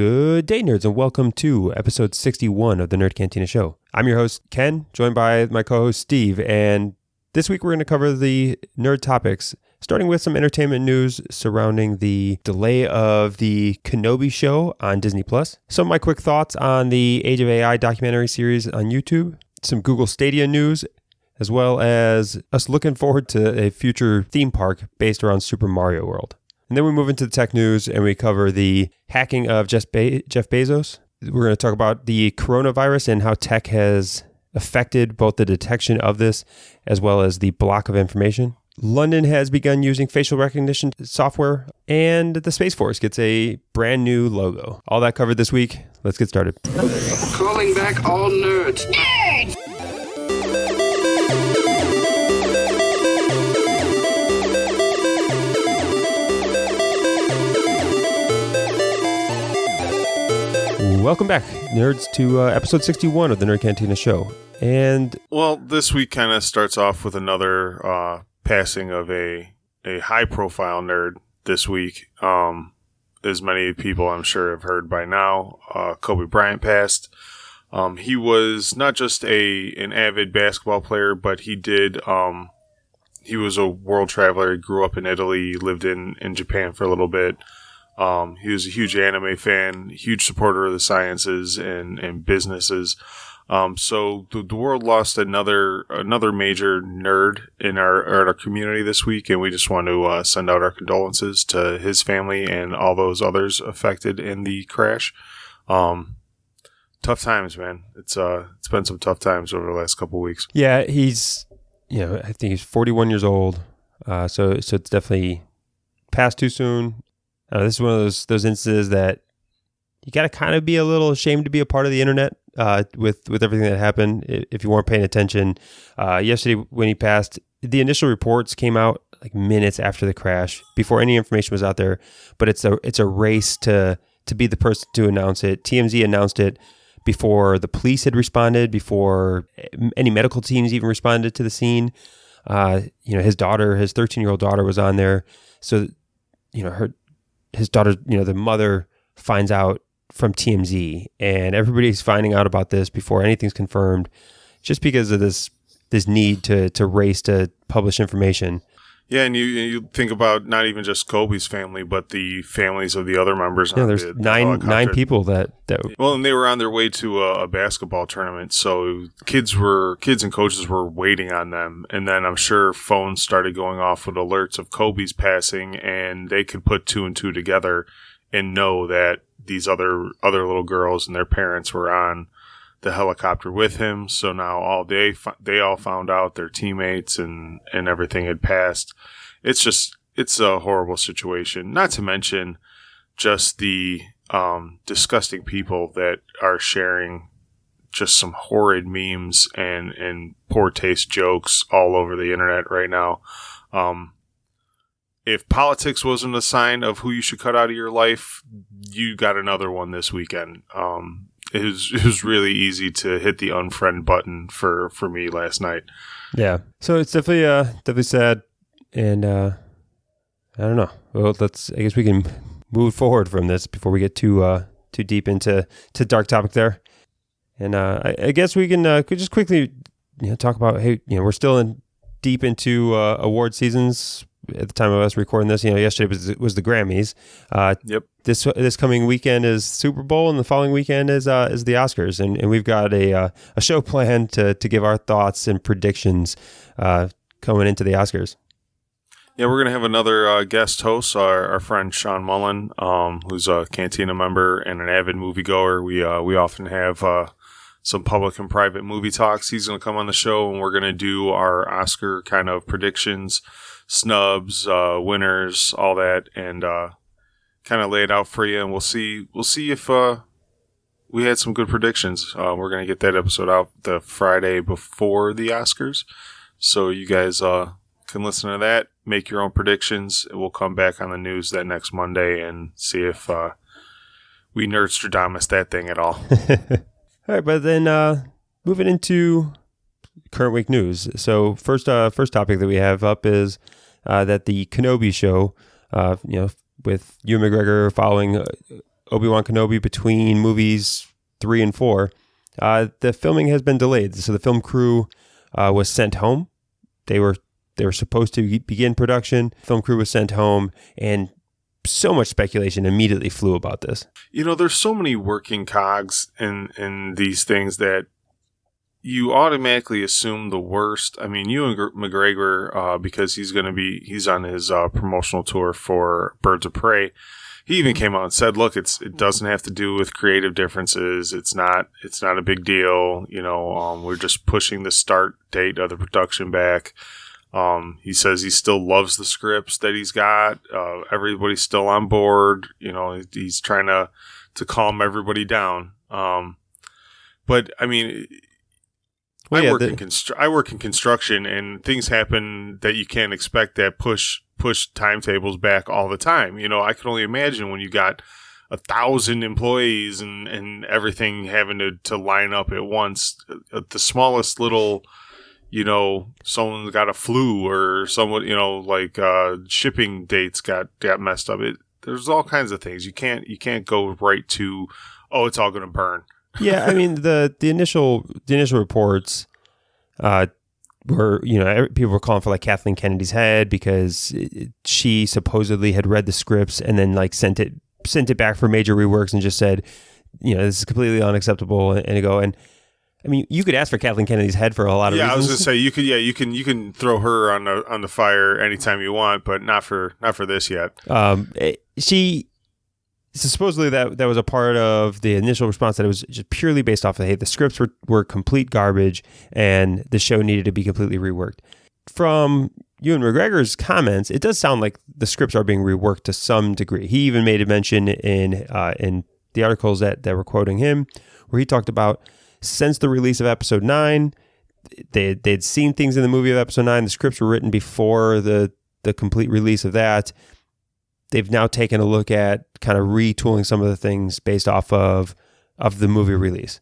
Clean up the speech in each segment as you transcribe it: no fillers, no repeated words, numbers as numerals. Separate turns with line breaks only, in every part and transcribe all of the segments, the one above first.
Good day, nerds, and welcome to episode 61 of the Nerd Cantina Show. I'm your host, Ken, joined by my co-host, Steve, and this week we're going to cover the nerd topics, starting with some entertainment news surrounding the delay of the Kenobi show on Disney+, some of my quick thoughts on the Age of AI documentary series on YouTube, some Google Stadia news, as well as us looking forward to a future theme park based around Super Mario World. And then we move into the tech news and we cover the hacking of Jeff Bezos. We're going to talk about the coronavirus and how tech has affected both the detection of this as well as the block of information. London has begun using facial recognition software, and the Space Force gets a brand new logo. All that covered this week. Let's get started.
Calling back all nerds. Nerds!
Welcome back, nerds, to episode 61 of the Nerd Cantina Show. And
well, this week kind of starts off with another passing of a high-profile nerd this week. As many people I'm sure have heard by now, Kobe Bryant passed. He was not just an avid basketball player, but he was a world traveler. He grew up in Italy, lived in Japan for a little bit. He was a huge anime fan, huge supporter of the sciences and businesses. So the world lost another major nerd in our community this week, and we just want to send out our condolences to his family and all those others affected in the crash. Tough times, man. It's been some tough times over the last couple of weeks.
yeah, he's, I think he's 41 years old. So it's definitely passed too soon. This is one of those instances that you got to kind of be a little ashamed to be a part of the internet with everything that happened if you weren't paying attention. Yesterday when he passed, the initial reports came out like minutes after the crash, before any information was out there. But it's a race to be the person to announce it. TMZ announced it before the police had responded, before any medical teams even responded to the scene. His daughter, his 13-year-old daughter, was on there. So, his daughter, the mother finds out from TMZ, and everybody's finding out about this before anything's confirmed, just because of this need to race to publish information.
Yeah, and you think about not even just Kobe's family, but the families of the other members.
Yeah, there's nine people that.
Well, and they were on their way to a basketball tournament, so kids and coaches were waiting on them, and then I'm sure phones started going off with alerts of Kobe's passing, and they could put two and two together and know that these other little girls and their parents were on the helicopter with him. So now they all found out, their teammates and everything had passed. It's a horrible situation. Not to mention just the disgusting people that are sharing just some horrid memes and poor taste jokes all over the internet right now. If politics wasn't a sign of who you should cut out of your life, you got another one this weekend. It was really easy to hit the unfriend button for me last night.
Yeah, so it's definitely sad, and I don't know. Well, I guess we can move forward from this before we get too deep into dark topic there. And I guess we can could just quickly talk about, hey, we're still deep into award seasons at the time of us recording this. Yesterday was the Grammys.
Yep.
This coming weekend is Super Bowl, and the following weekend is the Oscars, and we've got a show planned to give our thoughts and predictions coming into the Oscars.
Yeah, we're gonna have another guest host, our friend Sean Mullen, who's a Cantina member and an avid moviegoer. We often have some public and private movie talks. He's gonna come on the show, and we're gonna do our Oscar kind of predictions, snubs, winners, all that, and kind of lay it out for you. And we'll see if we had some good predictions. We're gonna get that episode out the Friday before the Oscars, so you guys can listen to that, make your own predictions. We'll come back on the news that next Monday and see if we Nerdstradamus that thing at all.
All right, but then moving into current week news. So first topic that we have up is that the Kenobi show, with Ewan McGregor following Obi-Wan Kenobi between movies 3 and 4, the filming has been delayed. So the film crew was sent home. They were supposed to begin production. Film crew was sent home, and so much speculation immediately flew about this.
There's so many working cogs in these things that you automatically assume the worst. I mean, Ewan McGregor, because he's on his promotional tour for Birds of Prey. He even came out and said, "Look, it doesn't have to do with creative differences. It's not a big deal. We're just pushing the start date of the production back." He says he still loves the scripts that he's got. Everybody's still on board. He's trying to calm everybody down. But I mean. I work in construction, and things happen that you can't expect that push timetables back all the time. I can only imagine when you got 1,000 employees and everything having to line up at once. The smallest little, someone's got a flu or someone, shipping dates got messed up. There's all kinds of things. You can't go right to, oh, it's all going to burn.
Yeah, I mean the initial reports were, people were calling for like Kathleen Kennedy's head because she supposedly had read the scripts and then like sent it back for major reworks and just said, this is completely unacceptable and I mean, you could ask for Kathleen Kennedy's head for a lot of reasons.
Yeah, I was going to say you can throw her on the fire anytime you want, but not for this yet.
So supposedly that was a part of the initial response, that it was just purely based off of, hey, the scripts were complete garbage and the show needed to be completely reworked. From Ewan McGregor's comments, it does sound like the scripts are being reworked to some degree. He even made a mention in the articles that were quoting him, where he talked about since the release of Episode 9, they'd seen things in the movie of Episode 9. The scripts were written before the complete release of that. They've now taken a look at kind of retooling some of the things based off of the movie release.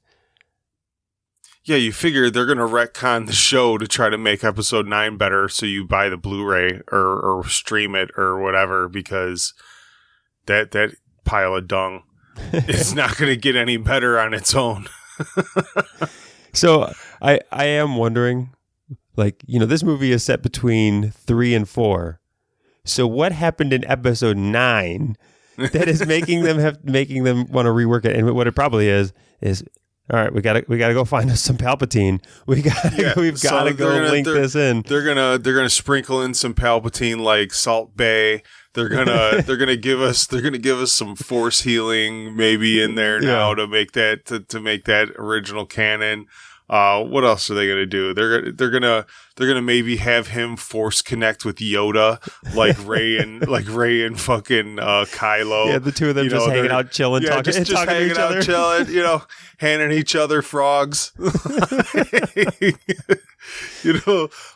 Yeah, you figure they're going to retcon the show to try to make Episode 9 better, so you buy the Blu-ray or stream it or whatever, because that pile of dung is not going to get any better on its own.
So I am wondering, like, this movie is set between 3 and 4. So what happened in Episode 9 that is making them want to rework it? And what it probably is all right, we gotta go find us some Palpatine. We've got to go link this in.
They're gonna sprinkle in some Palpatine like Salt Bae. They're gonna give us some Force healing maybe in there now to make that original canon. What else are they gonna do? They're gonna maybe have him Force connect with Yoda, like Rey and fucking Kylo.
Yeah, the two of them just hanging out, chilling, talking to each other,
chilling, handing each other frogs.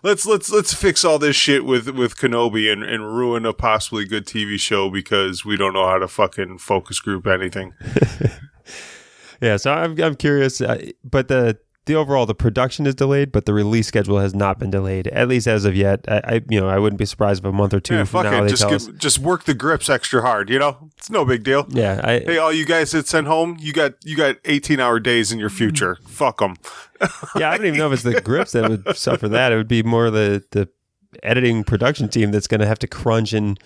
Let's fix all this shit with Kenobi and ruin a possibly good TV show because we don't know how to fucking focus group anything.
Yeah, so I'm curious, but the overall, the production is delayed, but the release schedule has not been delayed, at least as of yet. I wouldn't be surprised if a month or two from now
just work the grips extra hard. It's no big deal.
Yeah.
Hey, all you guys that sent home, you got 18-hour days in your future. Fuck them.
Yeah, I don't even know if it's the grips that would suffer that. It would be more the editing production team that's going to have to crunch, and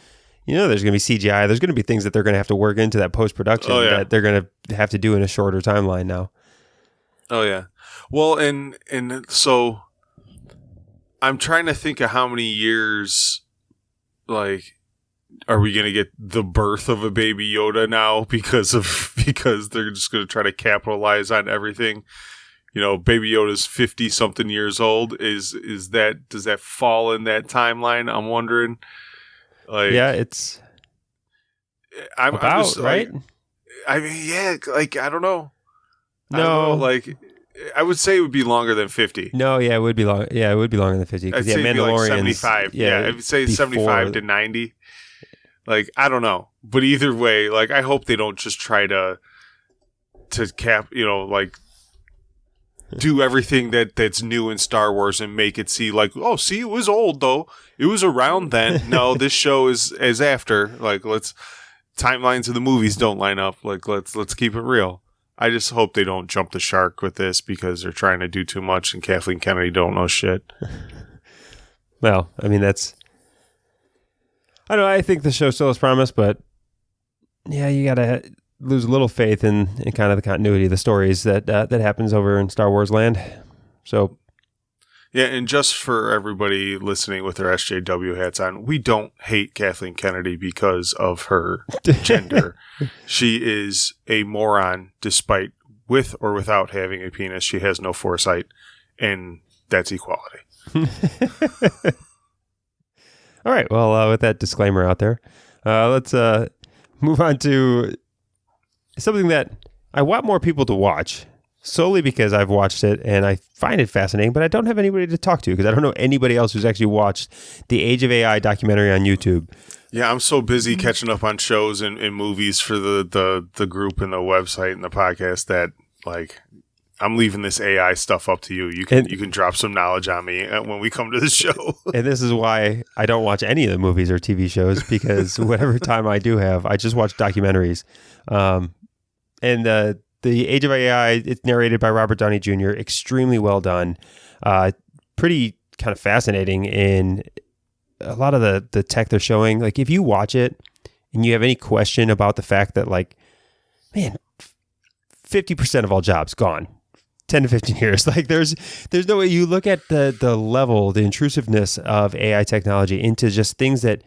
there's going to be CGI. There's going to be things that they're going to have to work into that post-production that they're going to have to do in a shorter timeline now.
Oh yeah. Well, and so I'm trying to think of how many years, like, are we going to get the birth of a baby Yoda now because they're just going to try to capitalize on everything. Baby Yoda's 50 something years old. Does that fall in that timeline? I'm wondering. Like,
yeah, it's
I'm just,
right.
I mean, yeah, like, I don't know.
No,
like, I would say it would be longer than 50.
No, yeah, it would be long. Yeah, it would be longer than 50.
I'd say it'd be like 75. Yeah, I would say 75 to 90. Like, I don't know, but either way, like, I hope they don't just try to cap, like, do everything that's new in Star Wars and make it see like, oh, see, it was old though. It was around then. No, this show is after. Like, let's timelines of the movies don't line up. Like, let's keep it real. I just hope they don't jump the shark with this because they're trying to do too much and Kathleen Kennedy don't know shit.
Well, I mean, I don't know. I think the show still has promise, but yeah, you got to lose a little faith in kind of the continuity of the stories that happens over in Star Wars land. So,
yeah, and just for everybody listening with their SJW hats on, we don't hate Kathleen Kennedy because of her gender. She is a moron despite with or without having a penis. She has no foresight, and that's equality.
All right. Well, with that disclaimer out there, let's move on to something that I want more people to watch, solely because I've watched it and I find it fascinating, but I don't have anybody to talk to because I don't know anybody else who's actually watched the Age of AI documentary on YouTube.
Yeah, I'm so busy catching up on shows and movies for the group and the website and the podcast that, like, I'm leaving this AI stuff up to you. You can drop some knowledge on me when we come to the show. And
this is why I don't watch any of the movies or TV shows, because whatever time I do have, I just watch documentaries. And the Age of AI, it's narrated by Robert Downey Jr., extremely well done. Pretty kind of fascinating in a lot of the tech they're showing. Like, if you watch it and you have any question about the fact that, like, man, 50% of all jobs gone. 10 to 15 years. Like, there's no way. You look at the level, the intrusiveness of AI technology into just things that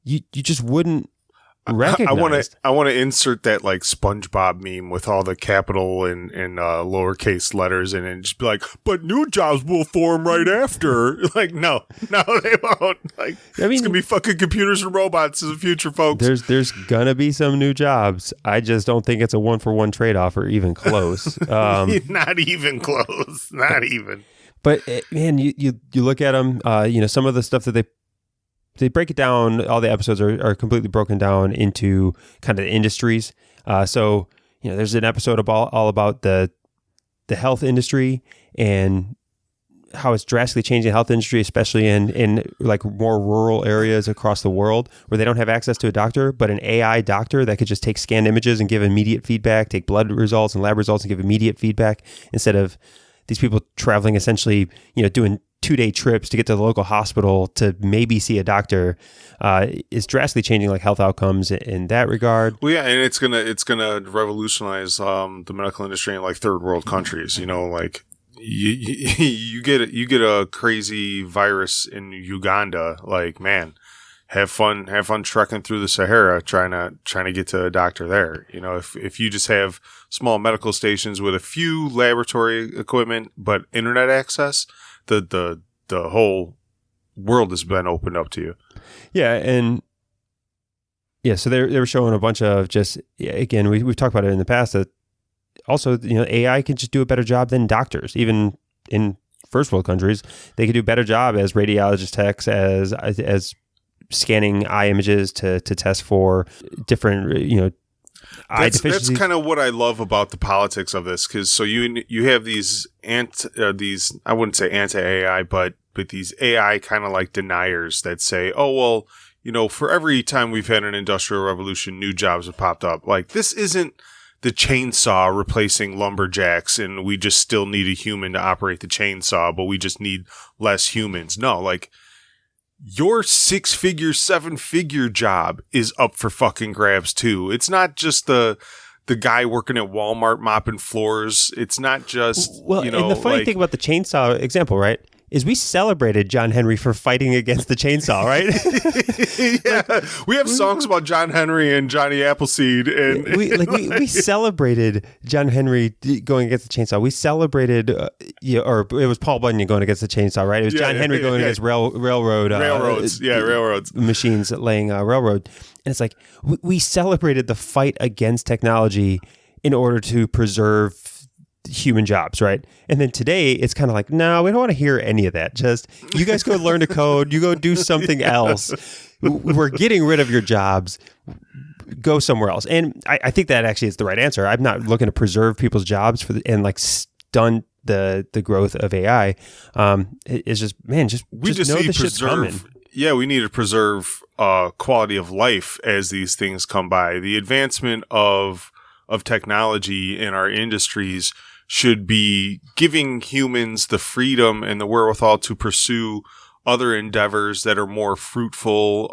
you just wouldn't recognize.
I want to insert that, like, SpongeBob meme with all the capital and lowercase letters in it, and just be like, but new jobs will form right after. Like, no, they won't. Like, I mean, it's gonna be fucking computers and robots in the future, folks.
There's gonna be some new jobs. I just don't think it's a 1-for-1 trade-off or even close.
Not even close. Not even.
But man, you look at them. Some of the stuff that they break it down. All the episodes are completely broken down into kind of industries. So there's an episode all about the health industry and how it's drastically changing the health industry, especially in like more rural areas across the world where they don't have access to a doctor, but an AI doctor that could just take scanned images and give immediate feedback, take blood results and lab results and give immediate feedback, instead of these people traveling essentially, doing 2-day trips to get to the local hospital to maybe see a doctor, is drastically changing like health outcomes in that regard.
Well, yeah, and it's gonna revolutionize the medical industry in like third world countries. Like you get a crazy virus in Uganda. Like, man, have fun trekking through the Sahara trying to get to a doctor there. If you just have small medical stations with a few laboratory equipment but internet access, the whole world has been opened up to you.
Yeah, and yeah, so they were showing a bunch of just, again, we've talked about it in the past, that also, AI can just do a better job than doctors. Even in first world countries, they could do a better job as radiologist techs, as scanning eye images to test for different, eye deficiencies.
That's kind of what I love about the politics of this, because so you have these I wouldn't say anti-AI, but these AI kind of like deniers that say, oh, well, for every time we've had an industrial revolution, new jobs have popped up. Like, this isn't the chainsaw replacing lumberjacks and we just still need a human to operate the chainsaw, but we just need less humans. No, like, your 6-figure, 7-figure job is up for fucking grabs too. It's not just the guy working at Walmart mopping floors. It's not just,
and the funny thing about the chainsaw example, right, is we celebrated John Henry for fighting against the chainsaw, right?
Yeah, we have songs about John Henry and Johnny Appleseed, and
we celebrated John Henry going against the chainsaw. We celebrated, or it was Paul Bunyan going against the chainsaw, right? It was John Henry going against railroads machines laying railroad, and it's like we celebrated the fight against technology in order to preserve human jobs, right? And then today it's kind of like, no, we don't want to hear any of that. Just, you guys go learn to code, you go do something else. We're getting rid of your jobs. Go somewhere else. And I think that actually is the right answer. I'm not looking to preserve people's jobs and like stunt the growth of AI. It's just, man, just
we just
know
need
the shit's coming.
Yeah, we need to preserve quality of life as these things come by. The advancement of technology in our industries should be giving humans the freedom and the wherewithal to pursue other endeavors that are more fruitful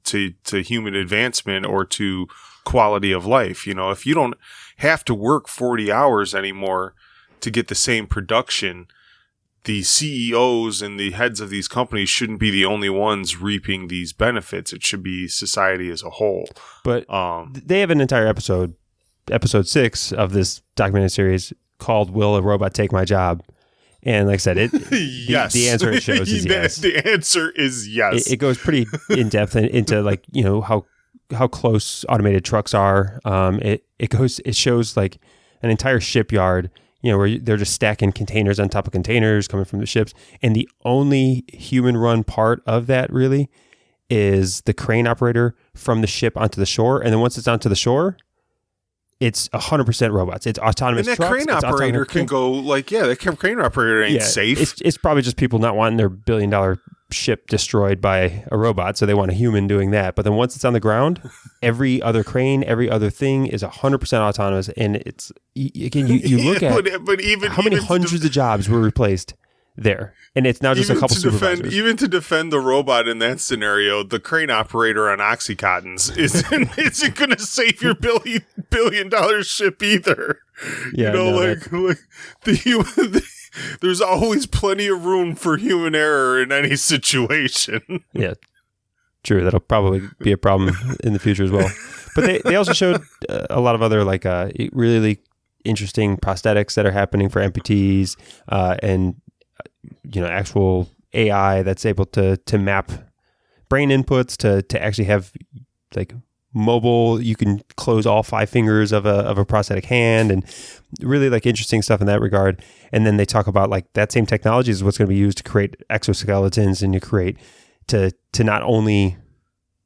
to human advancement or to quality of life. You know, if you don't have to work 40 hours anymore to get the same production, the CEOs and the heads of these companies shouldn't be the only ones reaping these benefits. It should be society as a whole.
But they have an entire episode 6 of this documentary series called "Will a Robot Take My Job?" And like I said,
yes.
the answer it shows is yes.
The answer is yes.
It goes pretty in depth into like, you know, how close automated trucks are. It shows like an entire shipyard, you know, where they're just stacking containers on top of containers coming from the ships. And the only human run part of that really is the crane operator from the ship onto the shore. And then once it's onto the shore, it's 100% robots. It's autonomous
trucks. And that crane operator can go like, that crane operator ain't safe.
It's probably just people not wanting their $1 billion ship destroyed by a robot, so they want a human doing that. But then once it's on the ground, every other crane, every other thing is 100% autonomous. And it's, again, you look at
but even
how many hundreds of jobs were replaced there. And it's now just a couple supervisors.
Even to defend the robot in that scenario, the crane operator on Oxycontins isn't going to save your $1 billion ship either.
Yeah,
you know, like the human. There's always plenty of room for human error in any situation.
Yeah, true. That'll probably be a problem in the future as well. But they also showed a lot of other like really interesting prosthetics that are happening for amputees and you know, actual AI that's able to map brain inputs to actually have like mobile. You can close all 5 fingers of a prosthetic hand, and really like interesting stuff in that regard. And then they talk about like that same technology is what's going to be used to create exoskeletons and to not only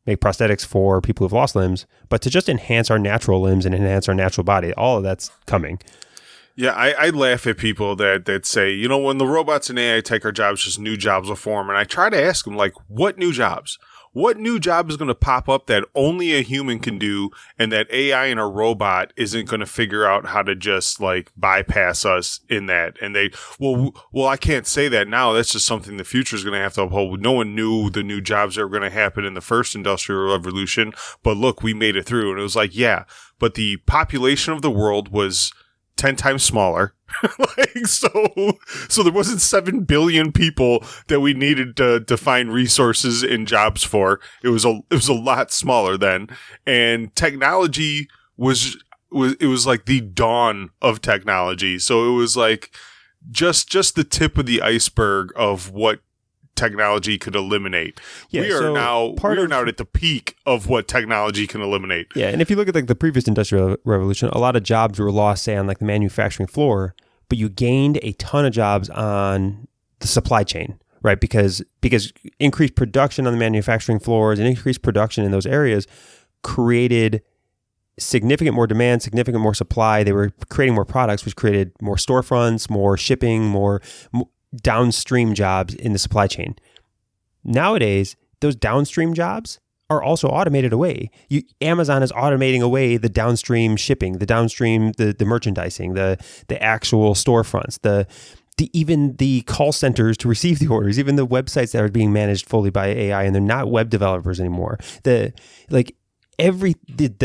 make prosthetics for people who've lost limbs, but to just enhance our natural limbs and enhance our natural body. All of that's coming.
Yeah, I laugh at people that say, you know, when the robots and AI take our jobs, just new jobs will form. And I try to ask them, like, what new jobs? What new job is going to pop up that only a human can do and that AI and a robot isn't going to figure out how to just, like, bypass us in that? And well, I can't say that now. That's just something the future is going to have to uphold. No one knew the new jobs that were going to happen in the first industrial revolution. But look, we made it through. And it was like, yeah, but the population of the world was 10 times smaller. So there wasn't 7 billion people that we needed to find resources and jobs for. It was a lot smaller then. And technology was like the dawn of technology. So it was like just the tip of the iceberg of what technology could eliminate.
Yeah,
we are now at the peak of what technology can eliminate.
Yeah, and if you look at like the previous industrial revolution, a lot of jobs were lost, say, on like the manufacturing floor, but you gained a ton of jobs on the supply chain, right? Because increased production on the manufacturing floors and increased production in those areas created significant more demand, significant more supply. They were creating more products, which created more storefronts, more shipping, more downstream jobs in the supply chain. Nowadays, those downstream jobs are also automated away. Amazon is automating away the downstream shipping, the downstream, the merchandising, the actual storefronts, even the call centers to receive the orders, even the websites that are being managed fully by AI, and they're not web developers anymore. The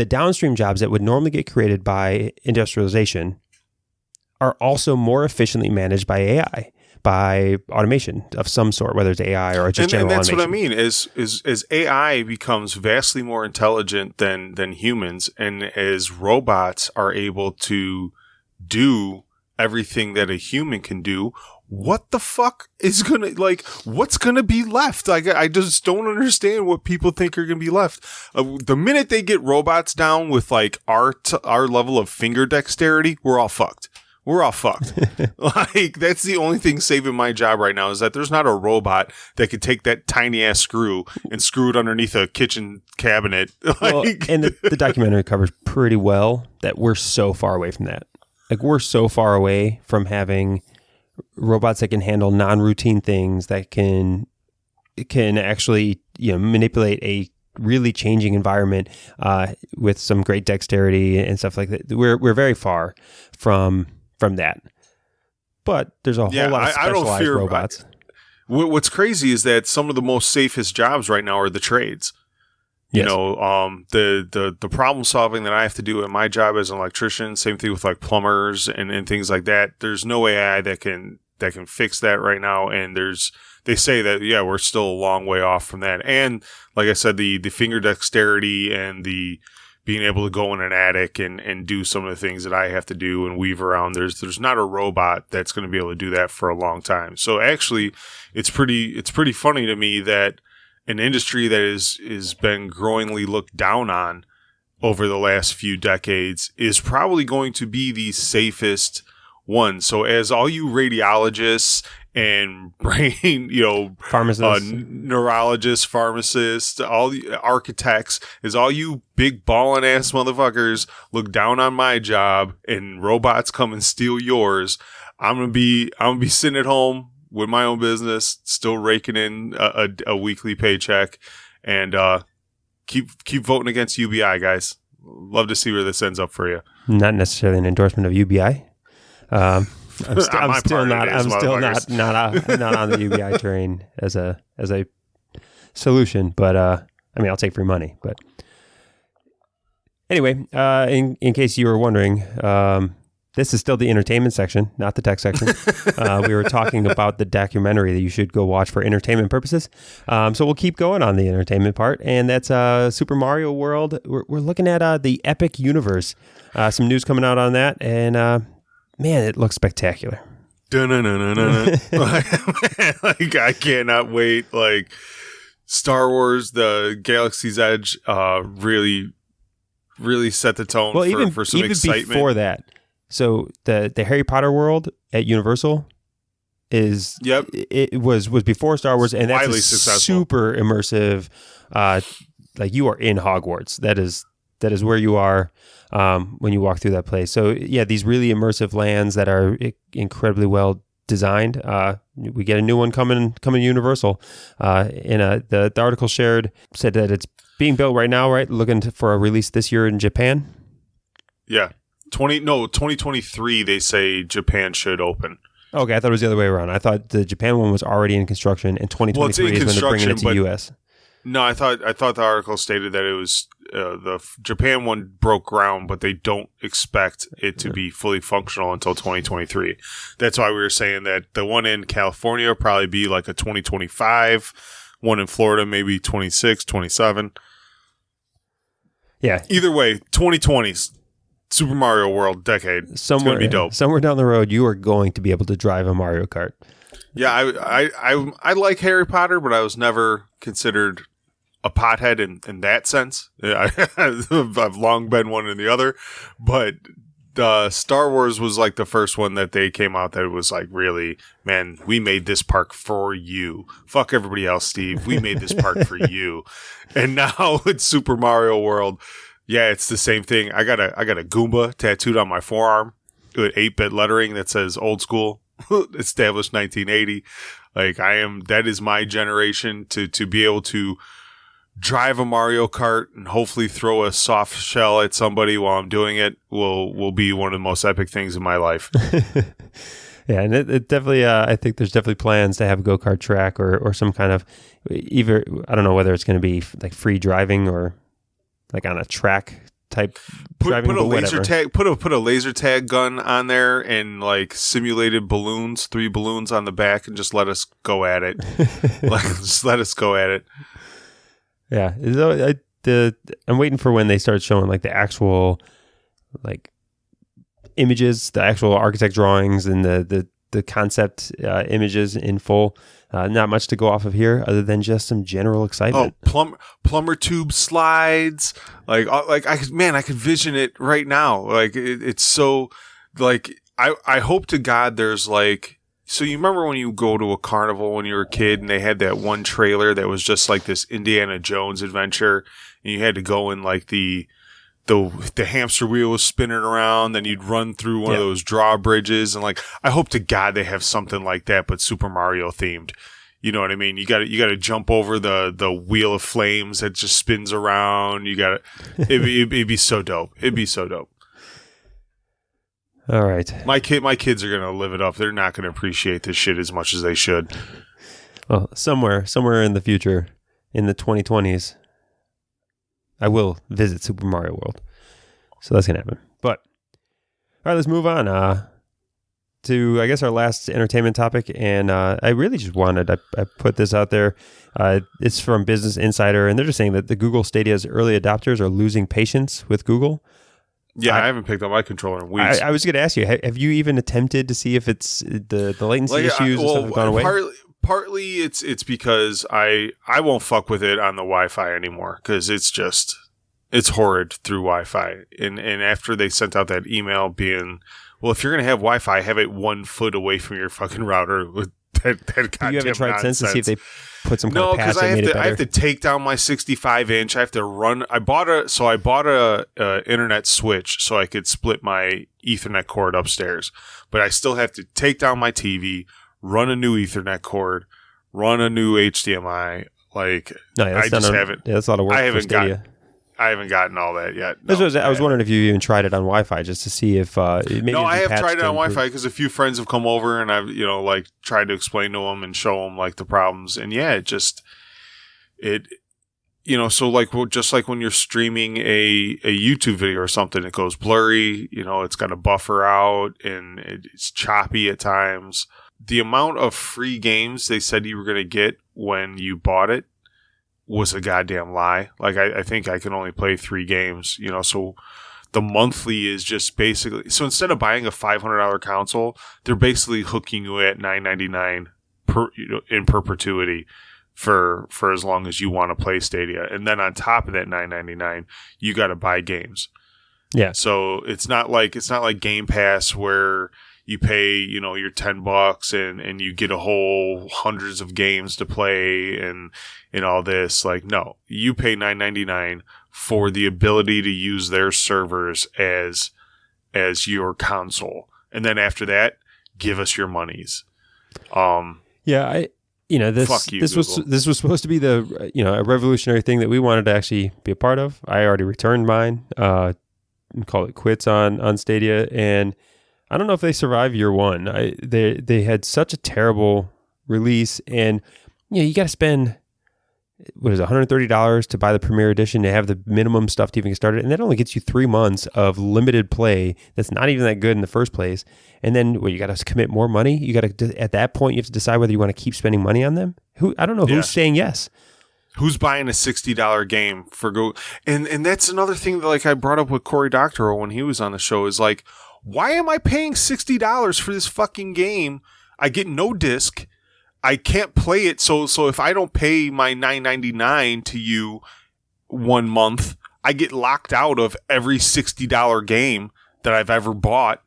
downstream jobs that would normally get created by industrialization are also more efficiently managed by AI, by automation of some sort, whether it's AI or just general automation.
And that's what I mean, is AI becomes vastly more intelligent than humans, and as robots are able to do everything that a human can do, what the fuck is what's gonna be left? Like, I just don't understand what people think are gonna be left. The minute they get robots down with like our level of finger dexterity, we're all fucked. We're all fucked. Like, that's the only thing saving my job right now, is that there's not a robot that could take that tiny ass screw and screw it underneath a kitchen cabinet.
Well, and the documentary covers pretty well that we're so far away from that. Like, we're so far away from having robots that can handle non-routine things, that can can actually manipulate a really changing environment with some great dexterity and stuff like that. We're very far from that, but there's a whole lot of specialized robots.
What's crazy is that some of the most safest jobs right now are the trades.
Yes.
The problem solving that I have to do at my job as an electrician, same thing with like plumbers and things like that. There's no AI that can fix that right now. And they say that, we're still a long way off from that. And like I said, the finger dexterity and the being able to go in an attic and do some of the things that I have to do and weave around. There's not a robot that's going to be able to do that for a long time. So actually it's pretty funny to me that an industry that is been growingly looked down on over the last few decades is probably going to be the safest one. So as all you radiologists and brain,
pharmacists,
neurologists, pharmacists, all the architects, as all you big ballin' ass motherfuckers look down on my job and robots come and steal yours, I'm gonna be sitting at home with my own business, still raking in a weekly paycheck, and keep voting against UBI, guys. Love to see where this ends up for you.
Not necessarily an endorsement of UBI. I'm still not on the UBI train as a solution, but I'll take free money. But anyway, in case you were wondering, this is still the entertainment section, not the tech section. We were talking about the documentary that you should go watch for entertainment purposes. So we'll keep going on the entertainment part, and that's Super Mario World. We're looking at the Epic Universe. Some news coming out on that, and man, it looks spectacular.
Like, I cannot wait. Like, Star Wars, the Galaxy's Edge, really set the tone for some excitement.
Even before that. So the Harry Potter world at Universal is it was before Star Wars, and that's super immersive. Like, you are in Hogwarts. That is where you are when you walk through that place. So yeah, these really immersive lands that are incredibly well designed. We get a new one coming to Universal. The article shared said that it's being built right now, right? Looking for a release this year in Japan.
Yeah. 2023, they say Japan should open.
Okay, I thought it was the other way around. I thought the Japan one was already in construction, and 2023 is when they're bringing it to the U.S.
No, I thought the article stated that it was the Japan one broke ground, but they don't expect it to be fully functional until 2023. That's why we were saying that the one in California will probably be like a 2025, one in Florida maybe 26, 27.
Yeah.
Either way, 2020's Super Mario World decade. It's going to be dope.
Somewhere down the road, you are going to be able to drive a Mario Kart.
Yeah, I like Harry Potter, but I was never considered a pothead in that sense. I've long been one or the other, but Star Wars was like the first one that they came out that was like, really, man, we made this park for you. Fuck everybody else, Steve. We made this park for you. And now it's Super Mario World. Yeah, it's the same thing. I got a Goomba tattooed on my forearm with 8-bit lettering that says old school, established 1980. Like, that is my generation to be able to drive a Mario Kart and hopefully throw a soft shell at somebody while I'm doing it will be one of the most epic things in my life.
Yeah, and it definitely, I think there's definitely plans to have a go-kart track or some kind of, either, I don't know whether it's going to be like free driving or like on a track type driving,
put a laser tag, put a laser tag gun on there and like simulated balloons, 3 balloons on the back, and just let us go at it. Just let us go at it.
Yeah, I'm waiting for when they start showing like the actual like images, the actual architect drawings, and the concept images in full. Not much to go off of here other than just some general excitement.
Oh, plumber tube slides. I could vision it right now. Like it's so like I hope to God there's like, so you remember when you go to a carnival when you were a kid and they had that one trailer that was just like this Indiana Jones adventure, and you had to go in like the hamster wheel was spinning around, then you'd run through one of those drawbridges, and like I hope to God they have something like that, but Super Mario themed. You know what I mean? You got to jump over the wheel of flames that just spins around. It'd be so dope. It'd be so dope.
All right.
My kids are gonna live it up. They're not gonna appreciate this shit as much as they should.
Well, somewhere in the future, in the 2020s, I will visit Super Mario World. So that's gonna happen. But all right, let's move on to, I guess, our last entertainment topic. And I really just wanted, I put this out there. It's from Business Insider, and they're just saying that the Google Stadia's early adopters are losing patience with Google.
Yeah, I haven't picked up my controller in weeks.
I was going to ask you, have you even attempted to see if it's the latency issues and stuff have gone away?
Partly it's because I won't fuck with it on the Wi-Fi anymore because it's horrid through Wi-Fi. And after they sent out that email being, well, if you're going to have Wi-Fi, have it 1 foot away from your fucking router. That
you haven't tried since to see if they put some kind of patch that made it better?
I have to take down my 65-inch. I have to run. I bought a internet switch so I could split my Ethernet cord upstairs. But I still have to take down my TV, run a new Ethernet cord, run a new HDMI. I just haven't.
Yeah, that's a lot of work for Stadia.
I haven't gotten all that yet.
I was wondering if you even tried it on Wi-Fi just to see if maybe.
No, I have tried it on Wi-Fi because a few friends have come over and I've tried to explain to them and show them the problems. And yeah, just when you're streaming a YouTube video or something, it goes blurry. It's got to buffer out and it's choppy at times. The amount of free games they said you were going to get when you bought it was a goddamn lie. I think I can only play 3 games, so the monthly is just basically, so instead of buying a $500 console, they're basically hooking you at $9.99 in perpetuity for as long as you want to play Stadia. And then on top of that $9.99, you got to buy games.
Yeah.
So it's not like Game Pass where you pay, your $10 and you get a whole hundreds of games to play and all this. No, you pay $9.99 for the ability to use their servers as your console. And then after that, give us your monies.
Yeah, this was supposed to be the a revolutionary thing that we wanted to actually be a part of. I already returned mine, and call it quits on Stadia, and I don't know if they survive year one. They had such a terrible release, and you got to spend $130 to buy the Premier Edition to have the minimum stuff to even get started, and that only gets you 3 months of limited play. That's not even that good in the first place. And then you got to commit more money. You got to at that point you have to decide whether you want to keep spending money on them. I don't know who's saying yes.
Who's buying a $60 game for Go? And that's another thing that I brought up with Cory Doctorow when he was on the show is why am I paying $60 for this fucking game? I get no disc. I can't play it. So if I don't pay my $9.99 to you 1 month, I get locked out of every $60 game that I've ever bought.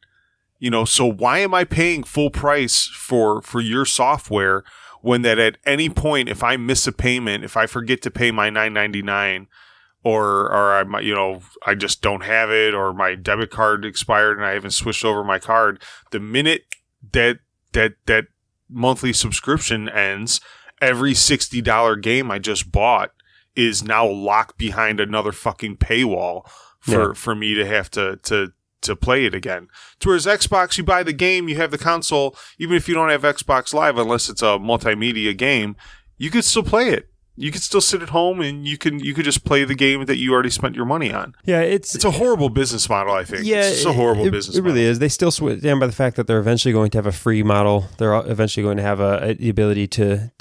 So why am I paying full price for your software when that at any point, if I miss a payment, if I forget to pay my $9.99, or I just don't have it, or my debit card expired and I haven't switched over my card, the minute that monthly subscription ends, every $60 game I just bought is now locked behind another fucking paywall for me to have to play it again. Whereas Xbox, you buy the game, you have the console, even if you don't have Xbox Live, unless it's a multimedia game, you could still play it. You could still sit at home and you could just play the game that you already spent your money on. Yeah, it's a horrible business model, I think. Yeah, it's just a horrible business model. It really
is. They still stand by the fact that they're eventually going to have a free model. They're eventually going to have the ability to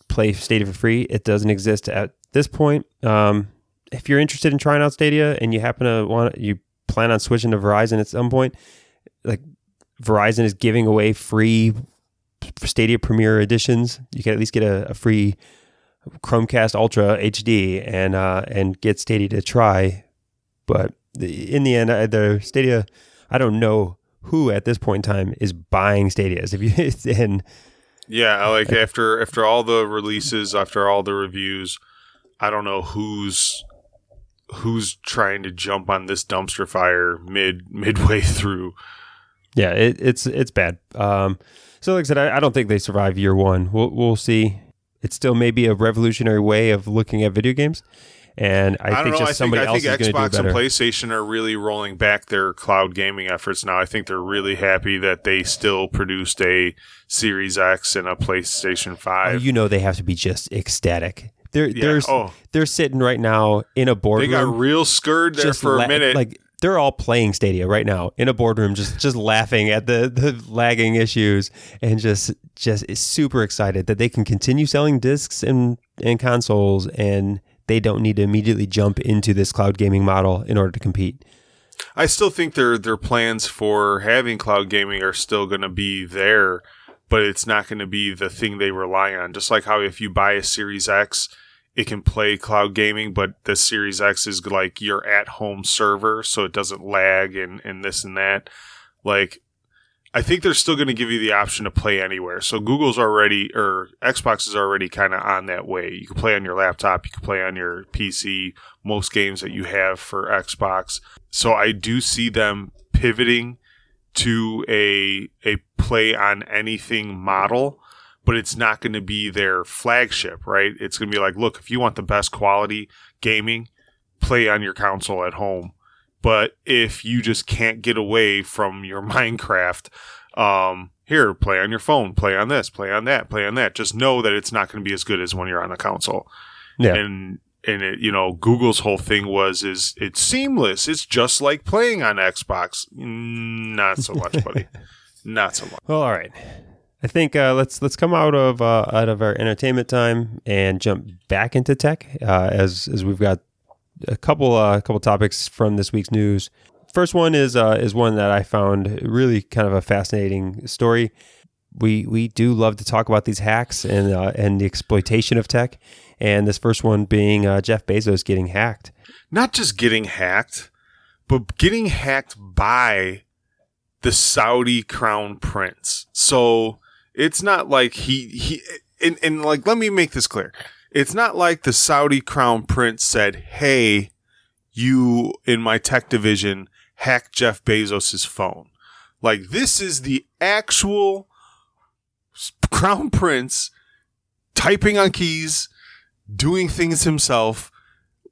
play Stadia for free. It doesn't exist at this point. If you're interested in trying out Stadia and you plan on switching to Verizon at some point, Verizon is giving away free Stadia Premier editions. You can at least get a free Chromecast Ultra HD and get Stadia to try. But in the end, the Stadia, I don't know who at this point in time is buying Stadias.
After all the releases, after all the reviews, I don't know who's trying to jump on this dumpster fire midway through.
Yeah, it's bad. So like I said, I don't think they survive year one. We'll see. it's still maybe a revolutionary way of looking at video games. And I think just somebody else is going to do it
Xbox
better.
and PlayStation are really rolling back their cloud gaming efforts now. I think they're really happy that they still produced a Series X and a PlayStation 5.
Oh, you know they have to be just ecstatic. They're sitting right now in a boardroom.
They got real scared there for a minute.
Like they're all playing Stadia right now in a boardroom, just laughing at the lagging issues, and just is super excited that they can continue selling discs and consoles, and they don't need to immediately jump into this cloud gaming model in order to compete.
I still think their plans for having cloud gaming are still going to be there, but it's not going to be the thing they rely on. Just like how if you buy a Series X, it can play cloud gaming, but the Series X is like your at-home server, so it doesn't lag and this and that. Like, I think they're still going to give you the option to play anywhere. So Xbox is already kind of on that way. You can play on your laptop, you can play on your PC, most games that you have for Xbox. So I do see them pivoting to a play on anything model, but it's not going to be their flagship, right? It's going to be like, look, if you want the best quality gaming, play on your console at home. But if you just can't get away from your Minecraft, here, play on your phone, play on this, play on that, play on that. Just know that it's not going to be as good as when you're on a console.
Yeah.
And it, Google's whole thing is it's seamless. It's just like playing on Xbox. Not so much, buddy. Not so much.
Well, all right. I think let's come out of our entertainment time and jump back into tech as we've got a couple topics from this week's news. First one is one that I found really kind of a fascinating story. We do love to talk about these hacks and the exploitation of tech, and this first one being Jeff Bezos getting hacked.
Not just getting hacked, but getting hacked by the Saudi crown prince. So it's not like and like, let me make this clear. It's not like the Saudi crown prince said, hey, you in my tech division hack Jeff Bezos' phone. Like, this is the actual crown prince typing on keys, doing things himself.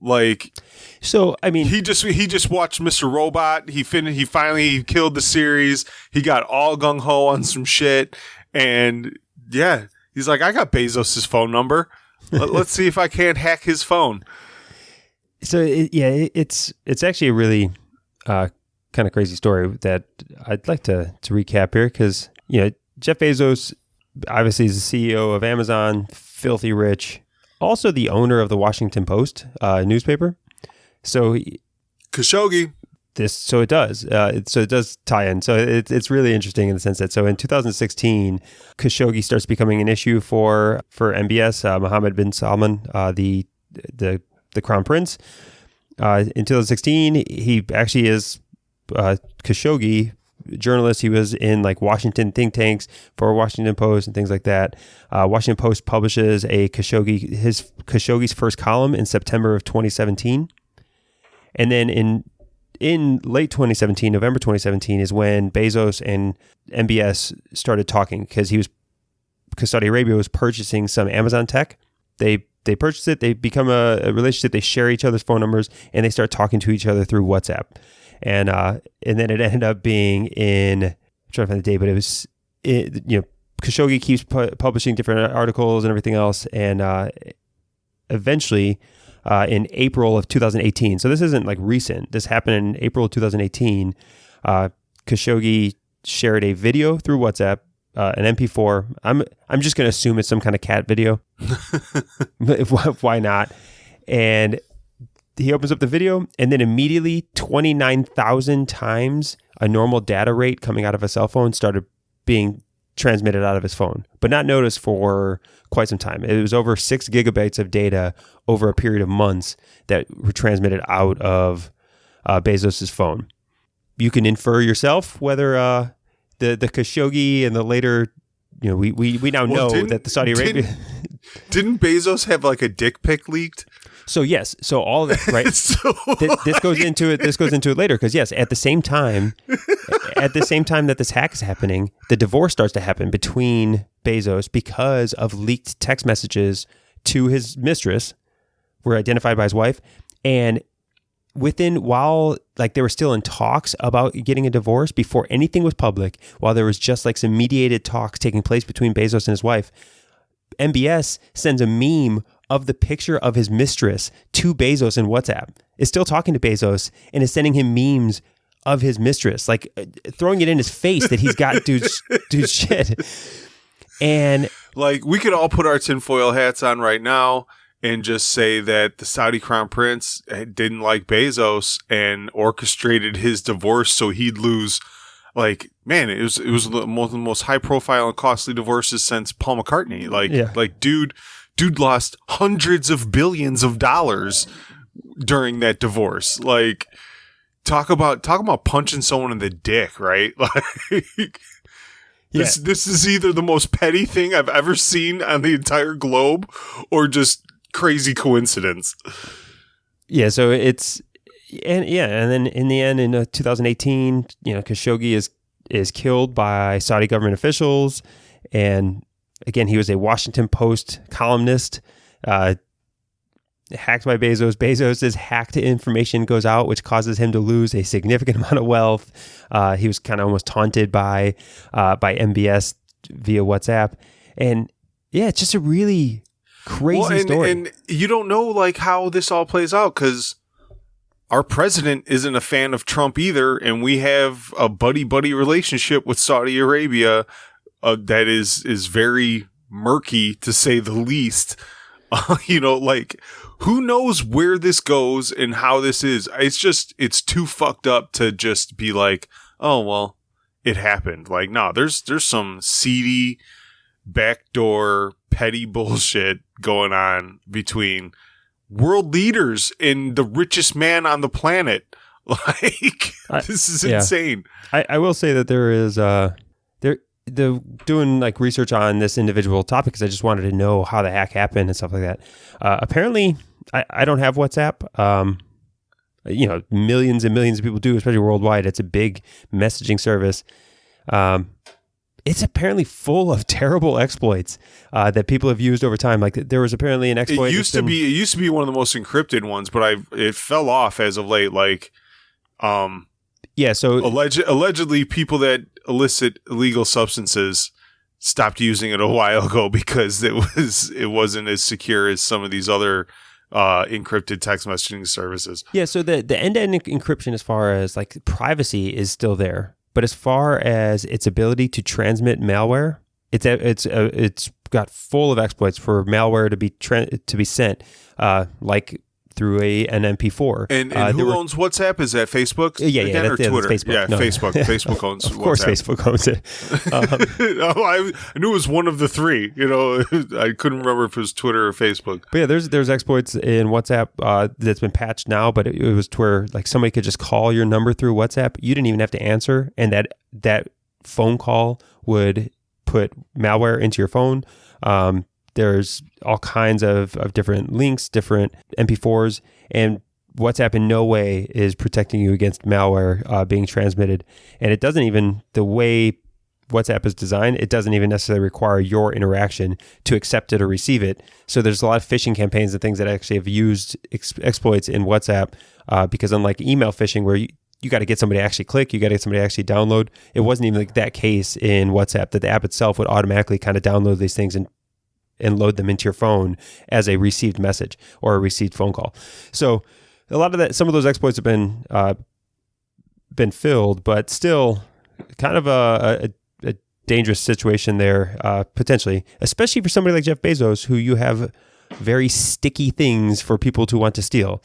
Like,
so I mean,
he just watched Mr. Robot. He finally killed the series. He got all gung ho on some shit, and yeah, he's like, I got Bezos' phone number. Let's see if I can't hack his phone.
So it's actually a really kind of crazy story that I'd like to recap here, because Jeff Bezos obviously is the CEO of Amazon, filthy rich, also the owner of the Washington Post newspaper. So
Khashoggi.
So it does. So it does tie in. So it's really interesting in the sense that, so in 2016, Khashoggi starts becoming an issue for MBS, Mohammed bin Salman, the crown prince. In 2016, he actually is Khashoggi journalist. He was in like Washington think tanks for Washington Post and things like that. Washington Post publishes Khashoggi's first column in September of 2017, and then in late 2017, November 2017, is when Bezos and MBS started talking, because Saudi Arabia was purchasing some Amazon tech. They purchase it, they become a relationship, they share each other's phone numbers, and they start talking to each other through WhatsApp. And then it ended up being I'm trying to find the date, but it was, Khashoggi keeps publishing different articles and everything else. And eventually, in April of 2018, so this isn't like recent, this happened in April of 2018, Khashoggi shared a video through WhatsApp, an MP4. I'm just going to assume it's some kind of cat video. Why not? And he opens up the video, and then immediately 29,000 times a normal data rate coming out of a cell phone started being transmitted out of his phone, but not noticed for quite some time. It was over 6 gigabytes of data over a period of months that were transmitted out of Bezos' phone. You can infer yourself whether the Khashoggi and the later, we now know that the Saudi Arabia...
Didn't Bezos have like a dick pic leaked?
So yes, so all of that, right?
So,
This goes into it. This goes into it later because yes, at the same time that this hack is happening, the divorce starts to happen between Bezos because of leaked text messages to his mistress, were identified by his wife, and while like they were still in talks about getting a divorce before anything was public, while there was just like some mediated talks taking place between Bezos and his wife, MBS sends a meme of the picture of his mistress to Bezos in WhatsApp, is still talking to Bezos and is sending him memes of his mistress, like throwing it in his face that he's got dude's shit. And
like, we could all put our tinfoil hats on right now and just say that the Saudi crown prince didn't like Bezos and orchestrated his divorce so he'd lose. Like, man, it was the most high profile and costly divorces since Paul McCartney. Like, dude lost hundreds of billions of dollars during that divorce. Like, talk about punching someone in the dick, right? Like, this is either the most petty thing I've ever seen on the entire globe, or just crazy coincidence.
Yeah, so and then in the end, in 2018, Khashoggi is killed by Saudi government officials, and again, he was a Washington Post columnist, hacked by Bezos. Bezos' hacked information goes out, which causes him to lose a significant amount of wealth. He was kind of almost taunted by MBS via WhatsApp, and yeah, it's just a really crazy story.
And you don't know like how this all plays out because our president isn't a fan of Trump either, and we have a buddy relationship with Saudi Arabia that is very murky, to say the least. Like, who knows where this goes and how this is? It's too fucked up to just be like, oh well, it happened. Like, no, there's some seedy, backdoor, petty bullshit going on between world leaders and the richest man on the planet. Like, this is insane.
I will say that there is they're doing like research on this individual topic because I just wanted to know how the hack happened and stuff like that. Apparently, I don't have WhatsApp. Millions and millions of people do, especially worldwide. It's a big messaging service. It's apparently full of terrible exploits that people have used over time. Like, there was apparently an exploit.
It used to be one of the most encrypted ones, but it fell off as of late. Like,
so
allegedly, people that illicit illegal substances stopped using it a while ago because it wasn't as secure as some of these other encrypted text messaging services.
Yeah, so the end-to-end encryption, as far as like privacy, is still there. But as far as its ability to transmit malware, it's got full of exploits for malware to be sent, like through an MP4.
And who owns WhatsApp? Is that Facebook?
Yeah,
or Twitter?
Facebook.
Yeah,
No.
Facebook. Facebook owns WhatsApp.
Of course, Facebook owns it.
I knew it was one of the three. I couldn't remember if it was Twitter or Facebook.
But yeah, there's exploits in WhatsApp that's been patched now, but it was to where like somebody could just call your number through WhatsApp. You didn't even have to answer, and that phone call would put malware into your phone. There's all kinds of different links, different MP4s, and WhatsApp in no way is protecting you against malware being transmitted. And it doesn't even, the way WhatsApp is designed, it doesn't even necessarily require your interaction to accept it or receive it. So there's a lot of phishing campaigns and things that actually have used exploits in WhatsApp because unlike email phishing where you got to get somebody to actually click, you got to get somebody to actually download, it wasn't even like that case in WhatsApp, that the app itself would automatically kind of download these things and load them into your phone as a received message or a received phone call. So a lot of that, some of those exploits have been filled, but still kind of a dangerous situation there, potentially, especially for somebody like Jeff Bezos, who you have very sticky things for people to want to steal.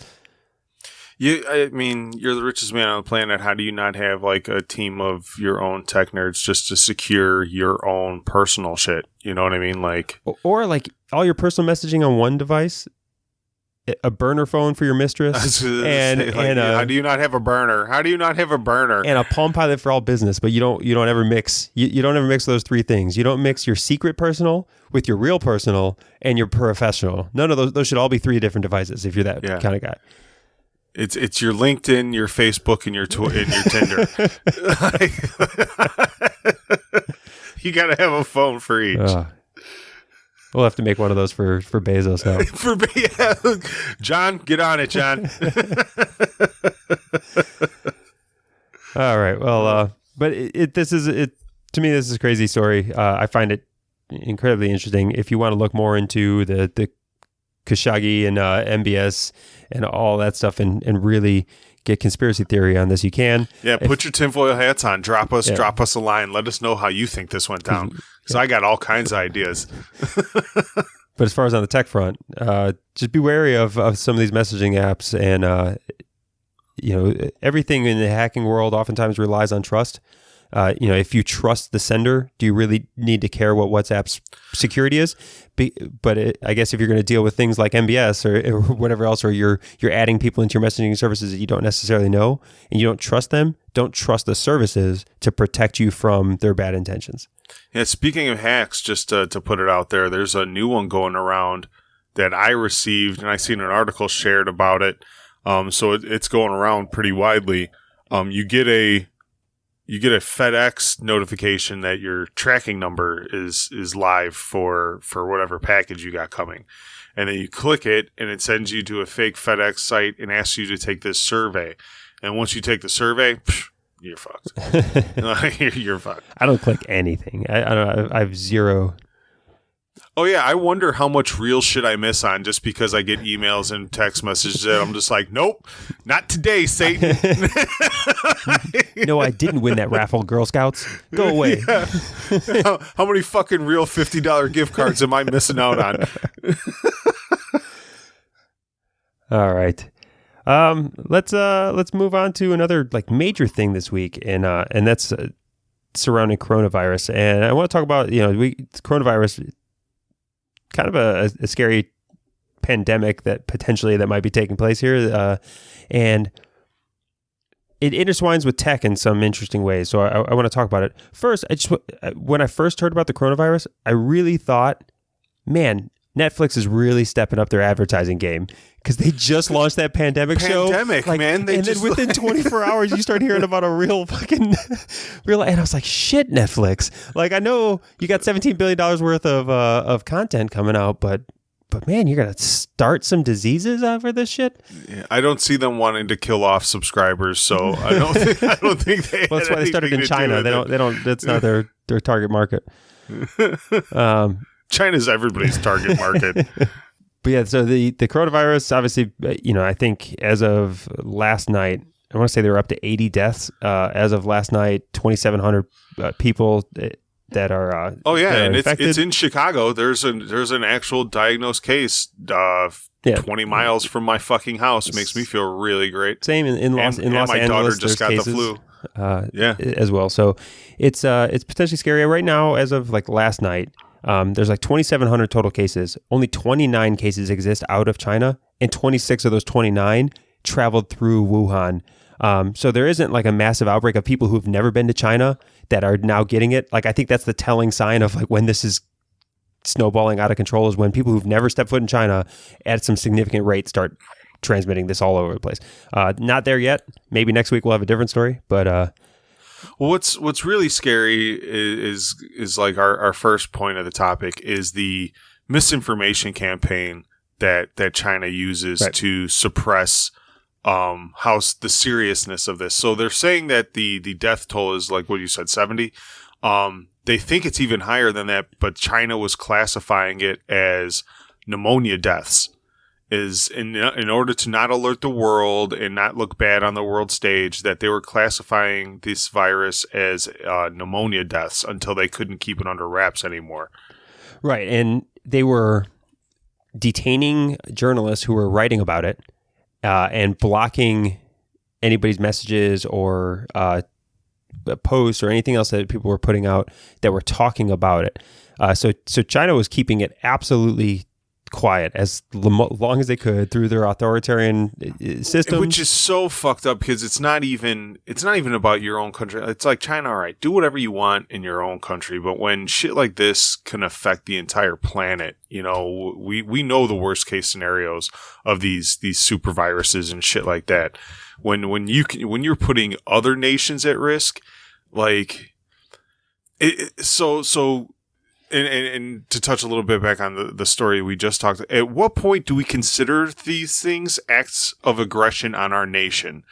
I mean, you're the richest man on the planet. How do you not have like a team of your own tech nerds just to secure your own personal shit? You know what I mean? Like,
or like all your personal messaging on one device a burner phone for your mistress,
how do you not have a burner? How do you not have a burner?
And a Palm Pilot for all business, but you don't ever mix you don't ever mix those three things. You don't mix your secret personal with your real personal and your professional. None of those should all be three different devices if you're that kind of guy.
It's your LinkedIn, your Facebook, and your Tinder. You got to have a phone for each.
We'll have to make one of those for Bezos now.
John, get on it, John.
All right. Well, but this is to me. This is a crazy story. I find it incredibly interesting. If you want to look more into the Khashoggi and MBS and all that stuff, and really get conspiracy theory on this, you can.
Yeah, put your tinfoil hats on. Drop us a line. Let us know how you think this went down. Because I got all kinds of ideas.
But as far as on the tech front, just be wary of some of these messaging apps, and everything in the hacking world oftentimes relies on trust. If you trust the sender, do you really need to care what WhatsApp's security is? But I guess if you're going to deal with things like MBS or whatever else, or you're adding people into your messaging services that you don't necessarily know and you don't trust them, don't trust the services to protect you from their bad intentions.
Yeah, speaking of hacks, just to put it out there, there's a new one going around that I received, and I seen an article shared about it. So it's going around pretty widely. You get a FedEx notification that your tracking number is live for whatever package you got coming. And then you click it, and it sends you to a fake FedEx site and asks you to take this survey. And once you take the survey, you're fucked. You're fucked.
I don't click anything. I don't. I have zero.
Oh, yeah. I wonder how much real shit I miss on just because I get emails and text messages that I'm just like, nope, not today, Satan.
No, I didn't win that raffle, Girl Scouts. Go away.
Yeah. How many fucking real $50 gift cards am I missing out on?
All right. Let's move on to another major thing this week, and that's surrounding coronavirus. And I want to talk about coronavirus. Kind of a scary pandemic that might be taking place here, and it intertwines with tech in some interesting ways. So I want to talk about it. First, when I first heard about the coronavirus, I really thought, man, Netflix is really stepping up their advertising game, because they just launched that pandemic show.
Man.
Then within 24 hours, you start hearing about a real, and I was like, shit, Netflix. I know you got $17 billion worth of content coming out, but man, you're going to start some diseases over this shit?
Yeah, I don't see them wanting to kill off subscribers, so I don't think they.
Well, that's why they started in China. They don't. That's not their target market.
China's everybody's target market.
But yeah, so the coronavirus, obviously, I think as of last night, I want to say there were up to 80 deaths. As of last night, 2,700 people that are
and it's in Chicago. There's an actual diagnosed case 20 miles from my fucking house. Makes me feel really great.
Same in Los Angeles.
My daughter just got the flu.
As well. So it's potentially scary right now. As of last night, there's 2,700 total cases. Only 29 cases exist out of China, and 26 of those 29 traveled through Wuhan. So there isn't a massive outbreak of people who've never been to China that are now getting it. I think that's the telling sign of when this is snowballing out of control, is when people who've never stepped foot in China at some significant rate start transmitting this all over the place. Not there yet. Maybe next week we'll have a different story, but
well, what's really scary is our first point of the topic is the misinformation campaign that China uses to suppress the seriousness of this. So they're saying that the death toll is what you said, 70. They think it's even higher than that, but China was classifying it as pneumonia deaths. Is in order to not alert the world and not look bad on the world stage, that they were classifying this virus as pneumonia deaths until they couldn't keep it under wraps anymore.
Right, and they were detaining journalists who were writing about it and blocking anybody's messages or posts or anything else that people were putting out that were talking about it. So China was keeping it absolutely quiet as long as they could through their authoritarian system,
which is so fucked up because it's not even about your own country. It's like China, all right, do whatever you want in your own country, but when shit like this can affect the entire planet, we know the worst case scenarios of these super viruses and shit like that. When you're putting other nations at risk, like And to touch a little bit back on the story we just talked, at what point do we consider these things acts of aggression on our nation?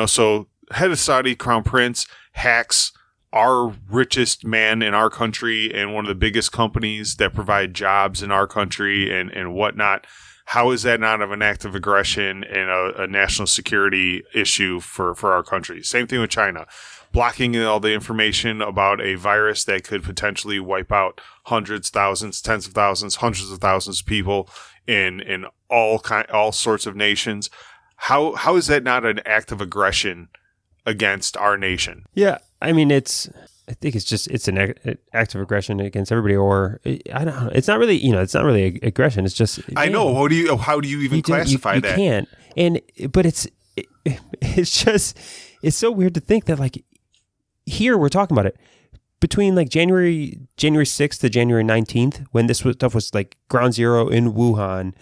So head of Saudi Crown Prince hacks our richest man in our country and one of the biggest companies that provide jobs in our country and whatnot. How is that not of an act of aggression and a national security issue for our country? Same thing with China. Blocking all the information about a virus that could potentially wipe out hundreds, thousands, tens of thousands, hundreds of thousands of people in all sorts of nations. How is that not an act of aggression against our nation?
Yeah, I mean, I think it's an act of aggression against everybody, or I don't know. It's not really, it's not really aggression. It's just
I know. How do you even classify that?
You can't. But it's so weird to think that like. Here we're talking about it between like January 6th to January 19th, when this stuff was like ground zero in Wuhan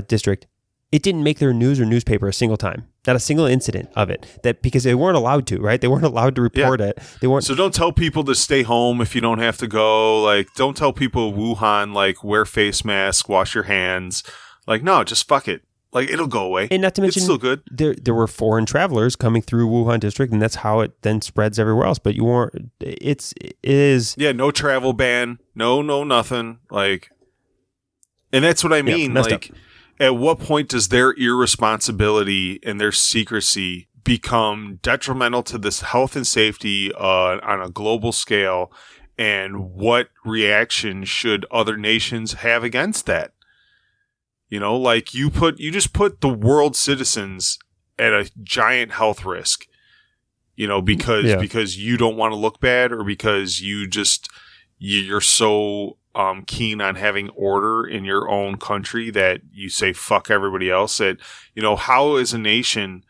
district. It didn't make their news or newspaper a single time, not a single incident of it. That because they weren't allowed to, right? They weren't allowed to report it. They weren't.
So don't tell people to stay home if you don't have to go. Like, don't tell people Wuhan, like, wear face masks, wash your hands. Like, no, just fuck it. Like, it'll go away.
And not to mention,
it's still good.
There were foreign travelers coming through Wuhan district, and that's how it then spreads everywhere else. But you weren't. It is.
Yeah, no travel ban. No, nothing. Like, and that's what I mean.
Yeah,
like, at what point does their irresponsibility and their secrecy become detrimental to this health and safety on a global scale? And what reaction should other nations have against that? Like you just put the world's citizens at a giant health risk, because you don't want to look bad, or because you're so keen on having order in your own country that you say fuck everybody else. That how is a nation,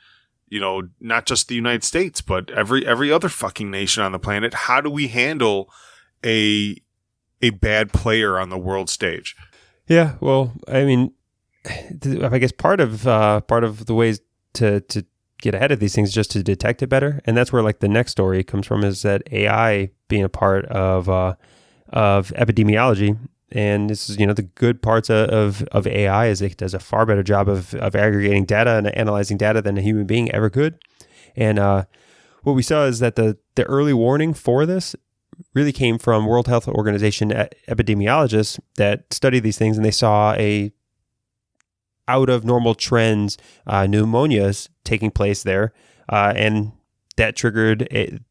not just the United States, but every other fucking nation on the planet, how do we handle a bad player on the world stage?
Yeah, well, I mean, I guess part of the ways to get ahead of these things is just to detect it better, and that's where like the next story comes from, is that AI being a part of epidemiology. And this is the good parts of AI is it does a far better job of aggregating data and analyzing data than a human being ever could. And what we saw is that the early warning for this really came from World Health Organization epidemiologists that study these things, and they saw out of normal trends, pneumonias taking place there, and that triggered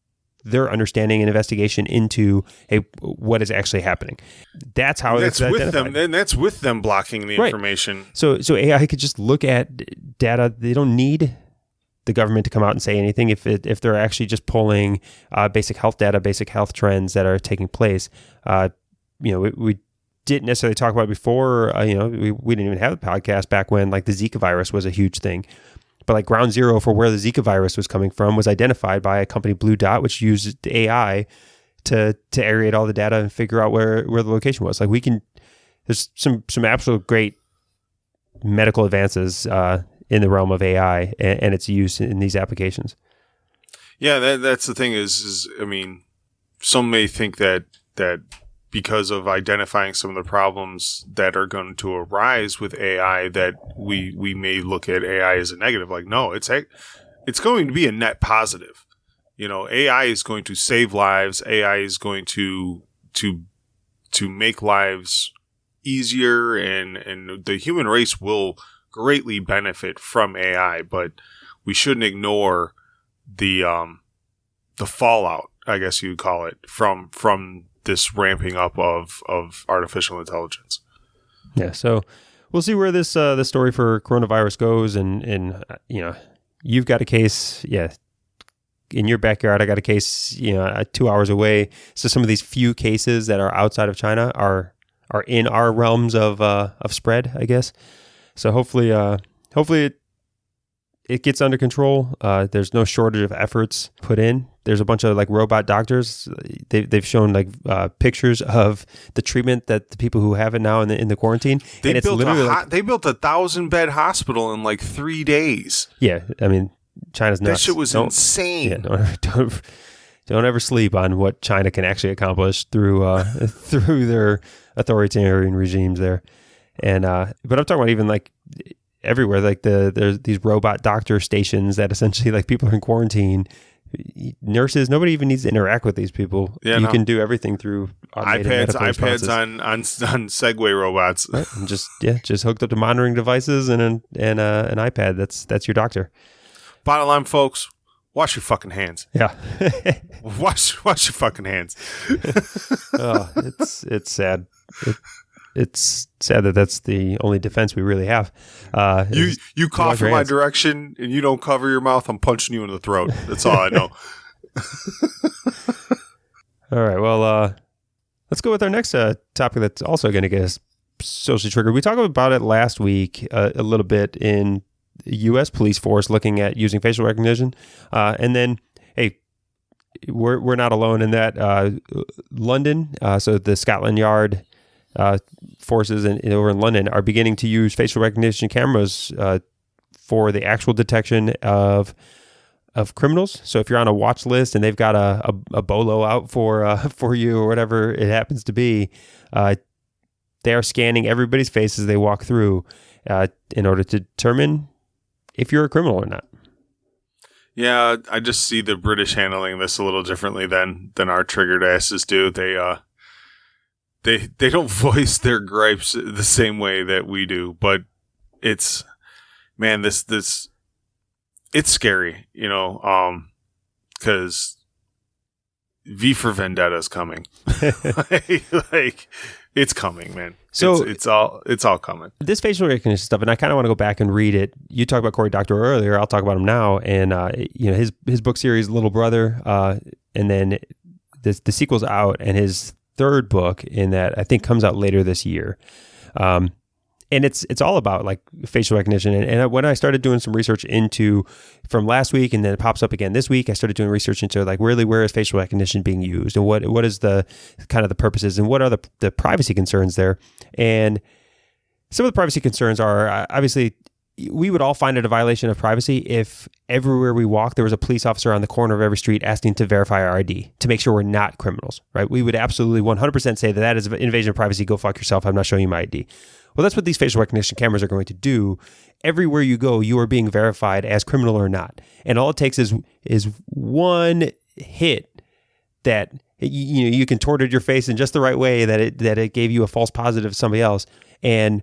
their understanding and investigation into what is actually happening. That's how it's with
them, and that's with them blocking the information.
So AI could just look at data. They don't need the government to come out and say anything if they're actually just pulling basic health data, basic health trends that are taking place. We didn't necessarily talk about it before. We didn't even have a podcast back when like the Zika virus was a huge thing. But like ground zero for where the Zika virus was coming from was identified by a company, Blue Dot, which used AI to aggregate all the data and figure out where the location was. Like there's some absolute great medical advances in the realm of AI and its use in these applications.
Yeah, that's the thing is I mean, some may think that because of identifying some of the problems that are going to arise with AI, that we may look at AI as a negative. Like, no, it's going to be a net positive. AI is going to save lives. AI is going to make lives easier, and the human race will greatly benefit from AI. But we shouldn't ignore the fallout, I guess you would call it, from this ramping up of artificial intelligence.
Yeah, so we'll see where this story for coronavirus goes, and you've got a case, in your backyard. I got a case, 2 hours away. So some of these few cases that are outside of China are are in our realms of spread, I guess. So hopefully it gets under control. There's no shortage of efforts put in. There's a bunch of like robot doctors. They've shown like pictures of the treatment that the people who have it now in the quarantine.
They
and it's
built
literally
they built a 1,000-bed hospital in like 3 days.
Yeah, I mean, China's nuts.
That shit was insane.
Yeah, don't ever sleep on what China can actually accomplish through through their authoritarian regimes there. And but I'm talking about even like everywhere, like there's these robot doctor stations that essentially like people are in quarantine. Nurses, nobody even needs to interact with these people.
Yeah,
you can do everything through automated
iPads on Segway robots.
Right? And just hooked up to monitoring devices and an iPad. That's your doctor.
Bottom line, folks, wash your fucking hands.
Yeah,
wash your fucking hands.
Oh, it's sad. It's sad that that's the only defense we really have.
You cough in my direction and you don't cover your mouth, I'm punching you in the throat. That's all I know.
All right. Well, let's go with our next topic that's also going to get us socially triggered. We talked about it last week a little bit in the U.S. police force looking at using facial recognition. And then, hey, we're not alone in that. London, so the Scotland Yard forces over in London are beginning to use facial recognition cameras for the actual detection of criminals. So if you're on a watch list and they've got a bolo out for you or whatever it happens to be, they are scanning everybody's face as they walk through in order to determine if you're a criminal or not.
Yeah, I just see the British handling this a little differently than our triggered asses do. They don't voice their gripes the same way that we do, but it's, man, this it's scary, you know, because V for Vendetta is coming. like it's coming, man. So it's all coming. This
facial recognition stuff, and I kind of want to go back and read it. You talked about Cory Doctorow earlier. I'll talk about him now, and his book series Little Brother, and then the sequel's out, and his third book in that I think comes out later this year. And it's all about like facial recognition. And when I started doing some research from last week, and then it pops up again this week, I started doing research into like really where is facial recognition being used, and what is the kind of the purposes, and what are the privacy concerns there. And some of the privacy concerns are obviously we would all find it a violation of privacy if everywhere we walk there was a police officer on the corner of every street asking to verify our ID to make sure we're not criminals, right? We would absolutely 100% say that is an invasion of privacy. Go fuck yourself. I'm not showing you my ID. Well, that's what these facial recognition cameras are going to do. Everywhere you go, you are being verified as criminal or not. And all it takes is one hit that you contorted your face in just the right way that it gave you a false positive to somebody else. And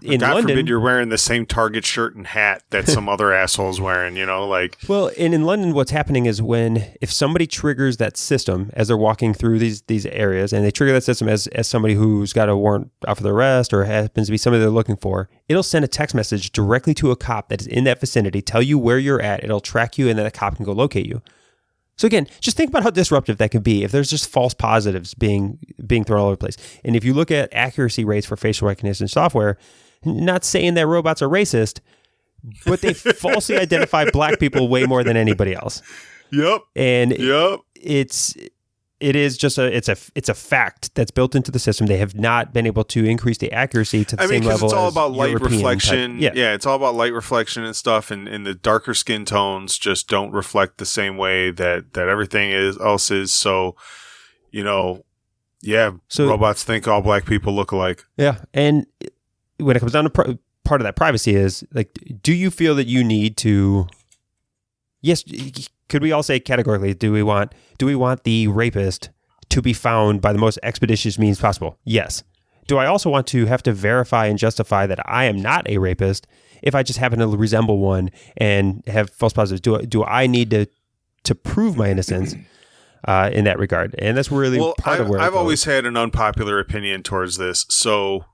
in
God
London,
forbid you're wearing the same Target shirt and hat that some other asshole's wearing, like.
Well, and in London, what's happening is if somebody triggers that system as they're walking through these areas, and they trigger that system as somebody who's got a warrant out for their arrest or happens to be somebody they're looking for, it'll send a text message directly to a cop that is in that vicinity, tell you where you're at, it'll track you, and then a cop can go locate you. So again, just think about how disruptive that could be if there's just false positives being thrown all over the place. And if you look at accuracy rates for facial recognition software, not saying that robots are racist, but they falsely identify black people way more than anybody else.
Yep.
And it's a fact that's built into the system. They have not been able to increase the accuracy to the same level.
It's all
as
about light
European
reflection.
Type.
Yeah, it's all about light reflection and stuff. And the darker skin tones just don't reflect the same way that everything else is. So, robots think all black people look alike.
Yeah, and when it comes down to part of that privacy is like, do you feel that you need to? Yes, could we all say categorically? Do we want the rapist to be found by the most expeditious means possible? Yes. Do I also want to have to verify and justify that I am not a rapist if I just happen to resemble one and have false positives? Do I need to prove my innocence in that regard? And that's really part of where
I've always had an unpopular opinion towards this. So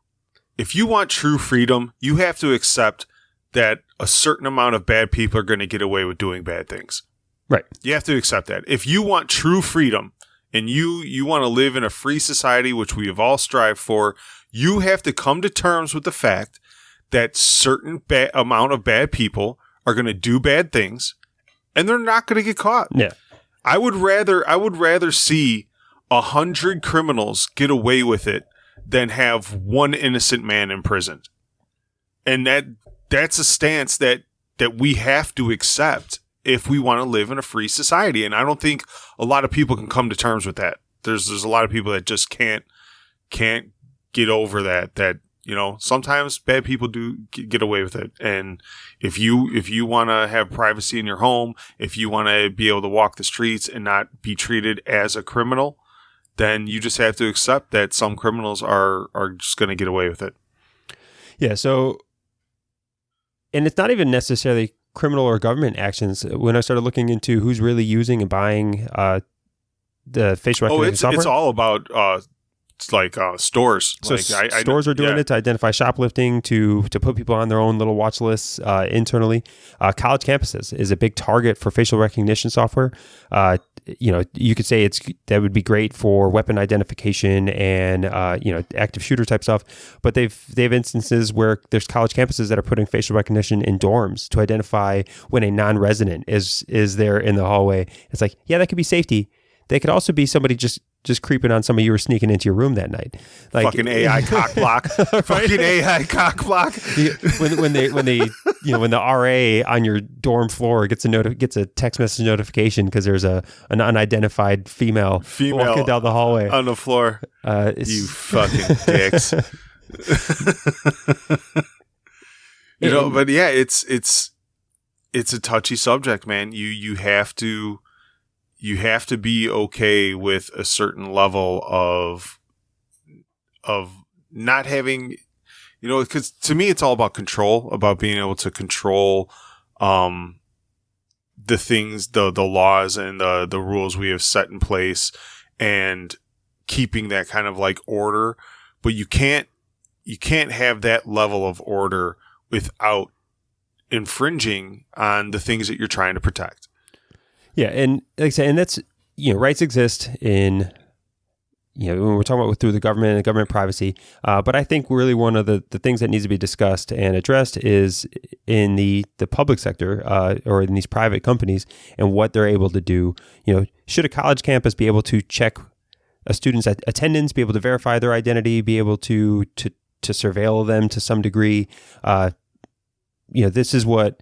if you want true freedom, you have to accept that a certain amount of bad people are going to get away with doing bad things.
Right.
You have to accept that. If you want true freedom and you want to live in a free society, which we have all strived for, you have to come to terms with the fact that certain amount of bad people are going to do bad things, and they're not going to get caught.
Yeah.
I would rather see 100 criminals get away with it than have one innocent man imprisoned. And that's a stance that we have to accept if we want to live in a free society. And I don't think a lot of people can come to terms with that. There's a lot of people that just can't get over that, you know, sometimes bad people do get away with it. And if you want to have privacy in your home, if you want to be able to walk the streets and not be treated as a criminal, then you just have to accept that some criminals are just going to get away with it.
Yeah. So, and it's not even necessarily criminal or government actions. When I started looking into who's really using and buying the facial recognition software,
it's all about it's like stores.
So
like
stores are doing it to identify shoplifting, to put people on their own little watch lists internally. College campuses is a big target for facial recognition software. You know, you could say that would be great for weapon identification and you know, active shooter type stuff. But they have instances where there's college campuses that are putting facial recognition in dorms to identify when a non-resident is there in the hallway. It's like, yeah, that could be safety. They could also be somebody just creeping on somebody you were sneaking into your room that night. Like,
fucking AI cock block. Fucking AI cock block.
When the RA on your dorm floor gets a text message notification because there's an unidentified female walking down the hallway
on the floor. You fucking dicks. You know, but yeah, it's a touchy subject, man. You have to be okay with a certain level of not having, you know, because to me it's all about control, about being able to control the things, the laws and the rules we have set in place, and keeping that kind of like order. But you can't have that level of order without infringing on the things that you're trying to protect.
Yeah, and like I said, and that's, you know, rights exist in, you know, when we're talking about through the government and government privacy. But I think really one of the things that needs to be discussed and addressed is in the public sector or in these private companies and what they're able to do. You know, should a college campus be able to check a student's attendance, be able to verify their identity, be able to surveil them to some degree? You know, this is what.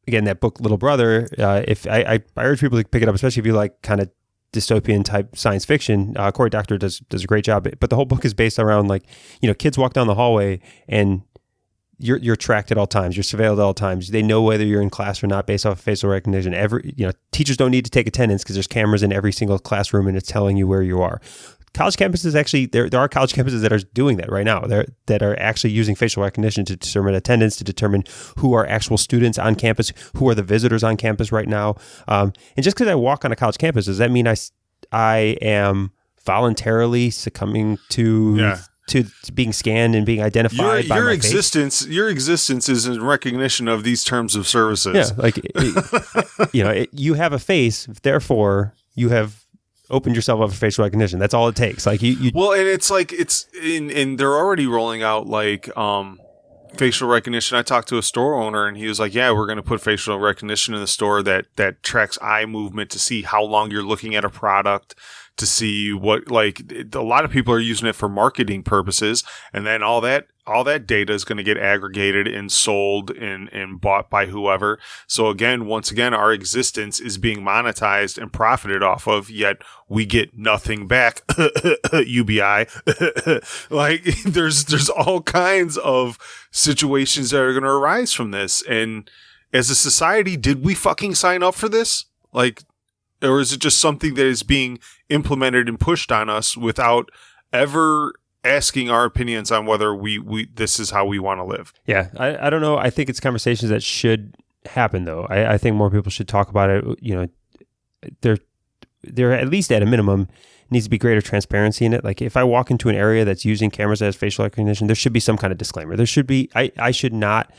Again, that book, Little Brother, if I urge people to pick it up, especially if you like kind of dystopian type science fiction. Cory Doctorow does a great job. But the whole book is based around, like, you know, kids walk down the hallway and you're tracked at all times. You're surveilled at all times. They know whether you're in class or not based off of facial recognition. Teachers don't need to take attendance because there's cameras in every single classroom and it's telling you where you are. College campuses actually, there are college campuses that are doing that right now. That are actually using facial recognition to determine attendance, to determine who are actual students on campus, who are the visitors on campus right now. And just because I walk on a college campus, does that mean I am voluntarily succumbing to being scanned and being identified by my face?
Your existence is in recognition of these terms of services.
Yeah, like you have a face, therefore you have opened yourself up for facial recognition. That's all it takes. Like you.
Well, and it's like they're already rolling out like facial recognition. I talked to a store owner and he was like, "Yeah, we're going to put facial recognition in the store that tracks eye movement to see how long you're looking at a product, to see what, like, a lot of people are using it for marketing purposes, and then all that data is going to get aggregated and sold and bought by whoever. So once again, our existence is being monetized and profited off of, yet we get nothing back. UBI. Like, there's all kinds of situations that are going to arise from this. And as a society, did we fucking sign up for this? Like, or is it just something that is being implemented and pushed on us without ever asking our opinions on whether we this is how we want to live?
Yeah, I don't know. I think it's conversations that should happen, though. I think more people should talk about it. You know, there at least at a minimum needs to be greater transparency in it. Like, if I walk into an area that's using cameras as facial recognition, there should be some kind of disclaimer. There should be. I should not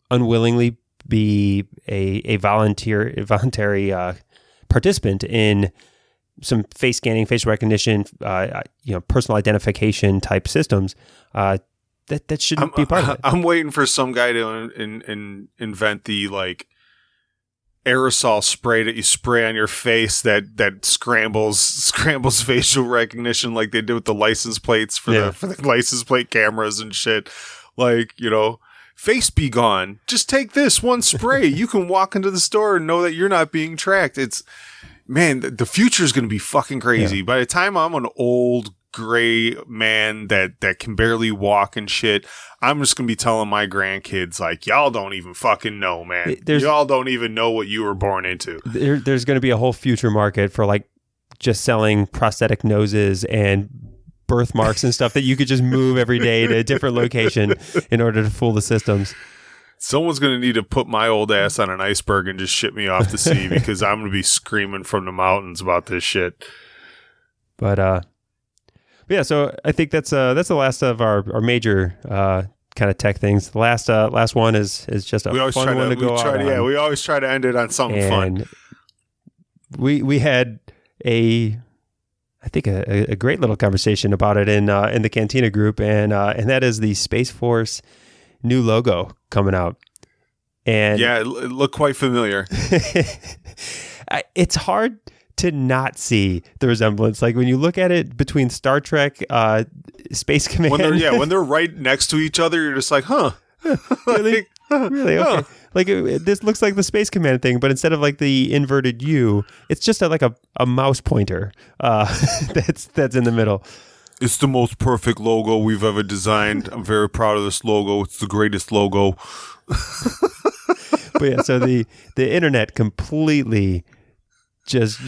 unwillingly be a voluntary participant in face scanning, facial recognition, personal identification type systems. That shouldn't be part of it.
I'm waiting for some guy to invent the like aerosol spray that you spray on your face that scrambles facial recognition like they did with the license plates for the license plate cameras and shit. Like, face be gone. Just take this one spray. You can walk into the store and know that you're not being tracked. Man, the future is going to be fucking crazy. Yeah. By the time I'm an old gray man that can barely walk and shit, I'm just going to be telling my grandkids, like, y'all don't even fucking know, man. Y'all don't even know what you were born into.
There's going to be a whole future market for like just selling prosthetic noses and birthmarks and stuff that you could just move every day to a different location in order to fool the systems.
Someone's going to need to put my old ass on an iceberg and just ship me off to sea because I'm going to be screaming from the mountains about this shit.
But yeah, so I think that's the last of our major kind of tech things. The last one is just a fun one to go out on.
Yeah, we always try to end it on something fun.
We had a great little conversation about it in the Cantina group, and that is the Space Force new logo coming out. And
yeah, it looked quite familiar.
It's hard to not see the resemblance. Like when you look at it between Star Trek, Space Command.
When they're right next to each other, you're just like, huh?
Really? Really? Okay. Like this looks like the Space Command thing, but instead of like the inverted U, it's just like a mouse pointer that's in the middle.
It's the most perfect logo we've ever designed. I'm very proud of this logo. It's the greatest logo.
But yeah, so the internet completely just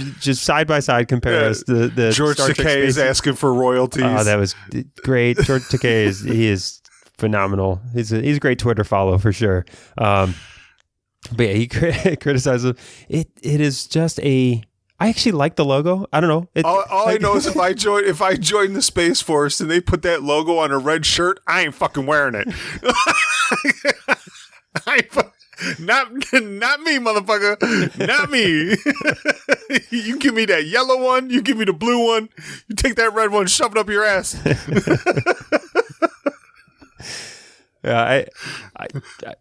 side by side compares the
George Takei is asking for royalties.
Oh, that was great. George Takei he is phenomenal. He's a great Twitter follow for sure. But yeah, he criticizes it. It is just I actually like the logo. I don't know.
All I know is if I join the Space Force and they put that logo on a red shirt, I ain't fucking wearing it. Not me, motherfucker. Not me. You give me that yellow one. You give me the blue one. You take that red one, shove it up your ass.
Yeah,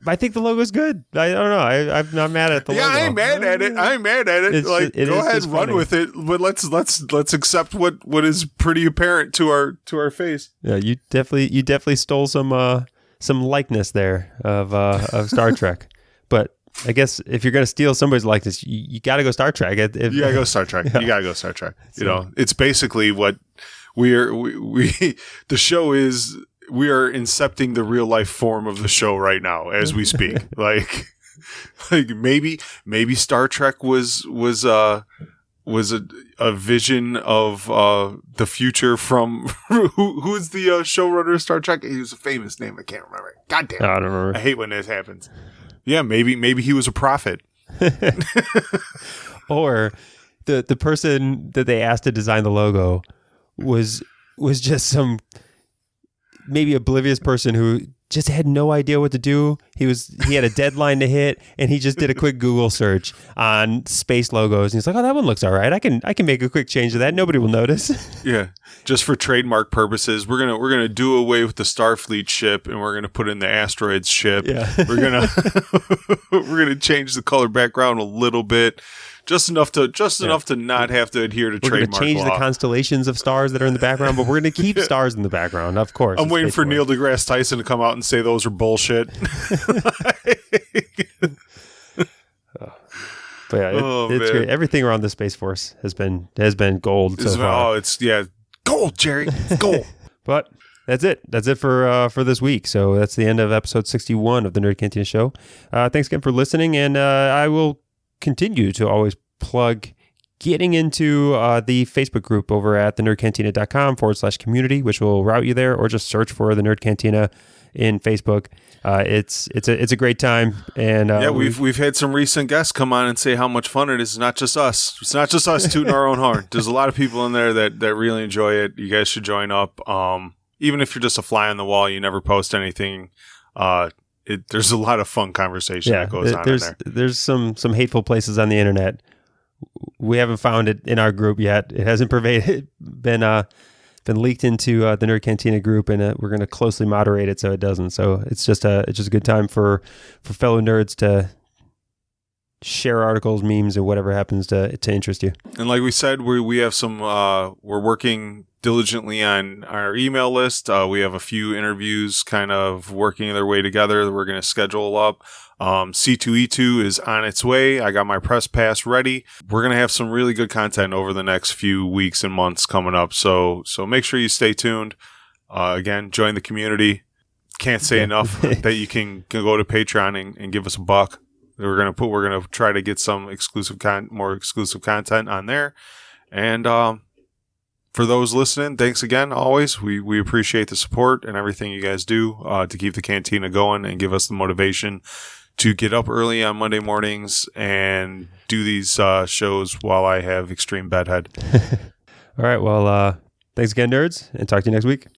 I think the logo's good. I don't know. I'm not mad at the logo.
Yeah, I ain't mad at it. Go ahead, run funny with it. But let's accept what is pretty apparent to our face.
Yeah, you definitely stole some likeness there of Star Trek. But I guess if you're gonna steal somebody's likeness, you got to go Star Trek.
You gotta go Star Trek. Yeah. You gotta go Star Trek. It's basically what the show is. We are incepting the real life form of the show right now as we speak. like maybe Star Trek was a vision of the future from who is the showrunner of Star Trek? He was a famous name. I can't remember. God damn it.
I don't remember.
I hate when this happens. Yeah, maybe he was a prophet.
Or the person that they asked to design the logo was just some maybe oblivious person who just had no idea what to do. He had a deadline to hit, and he just did a quick Google search on space logos, and he's like, "Oh, that one looks all right. I can make a quick change to that. Nobody will notice."
Yeah, just for trademark purposes, we're gonna do away with the Starfleet ship, and we're gonna put in the asteroids ship.
Yeah,
we're gonna change the color background a little bit. Just enough to not have to adhere to trademark law.
We're going to change the constellations of stars that are in the background, but we're going to keep stars in the background, of course.
I'm waiting for Neil deGrasse Tyson to come out and say those are bullshit.
But yeah, it's great. Everything around the Space Force has been gold so far.
It's gold, Jerry. It's gold.
But that's it. That's it for this week. So that's the end of episode 61 of the Nerd Cantina Show. Thanks again for listening, and I will continue to always plug getting into the Facebook group over at thenerdcantina.com/community, which will route you there, or just search for the Nerd Cantina in Facebook. It's a great time, and
we've had some recent guests come on and say how much fun it is. It's not just us. It's not just us tooting our own horn. There's a lot of people in there that really enjoy it. You guys should join up. Even if you're just a fly on the wall, you never post anything. There's a lot of fun conversation that goes on in there.
There's some hateful places on the internet we haven't found it in our group yet. It hasn't been leaked into the Nerd Cantina group, and we're going to closely moderate it so it doesn't. So it's just a good time for fellow nerds to share articles, memes, or whatever happens to interest you.
And like we said, we have some. We're working diligently on our email list. We have a few interviews kind of working their way together that we're going to schedule up. C2E2 is on its way. I got my press pass ready. We're going to have some really good content over the next few weeks and months coming up. So make sure you stay tuned. Again, join the community. Can't say enough that you can go to Patreon and give us $1. We're going to try to get some more exclusive content on there. And, for those listening, thanks again. Always, we appreciate the support and everything you guys do to keep the cantina going and give us the motivation to get up early on Monday mornings and do these shows while I have extreme bedhead.
All right. Well, thanks again, nerds, and talk to you next week.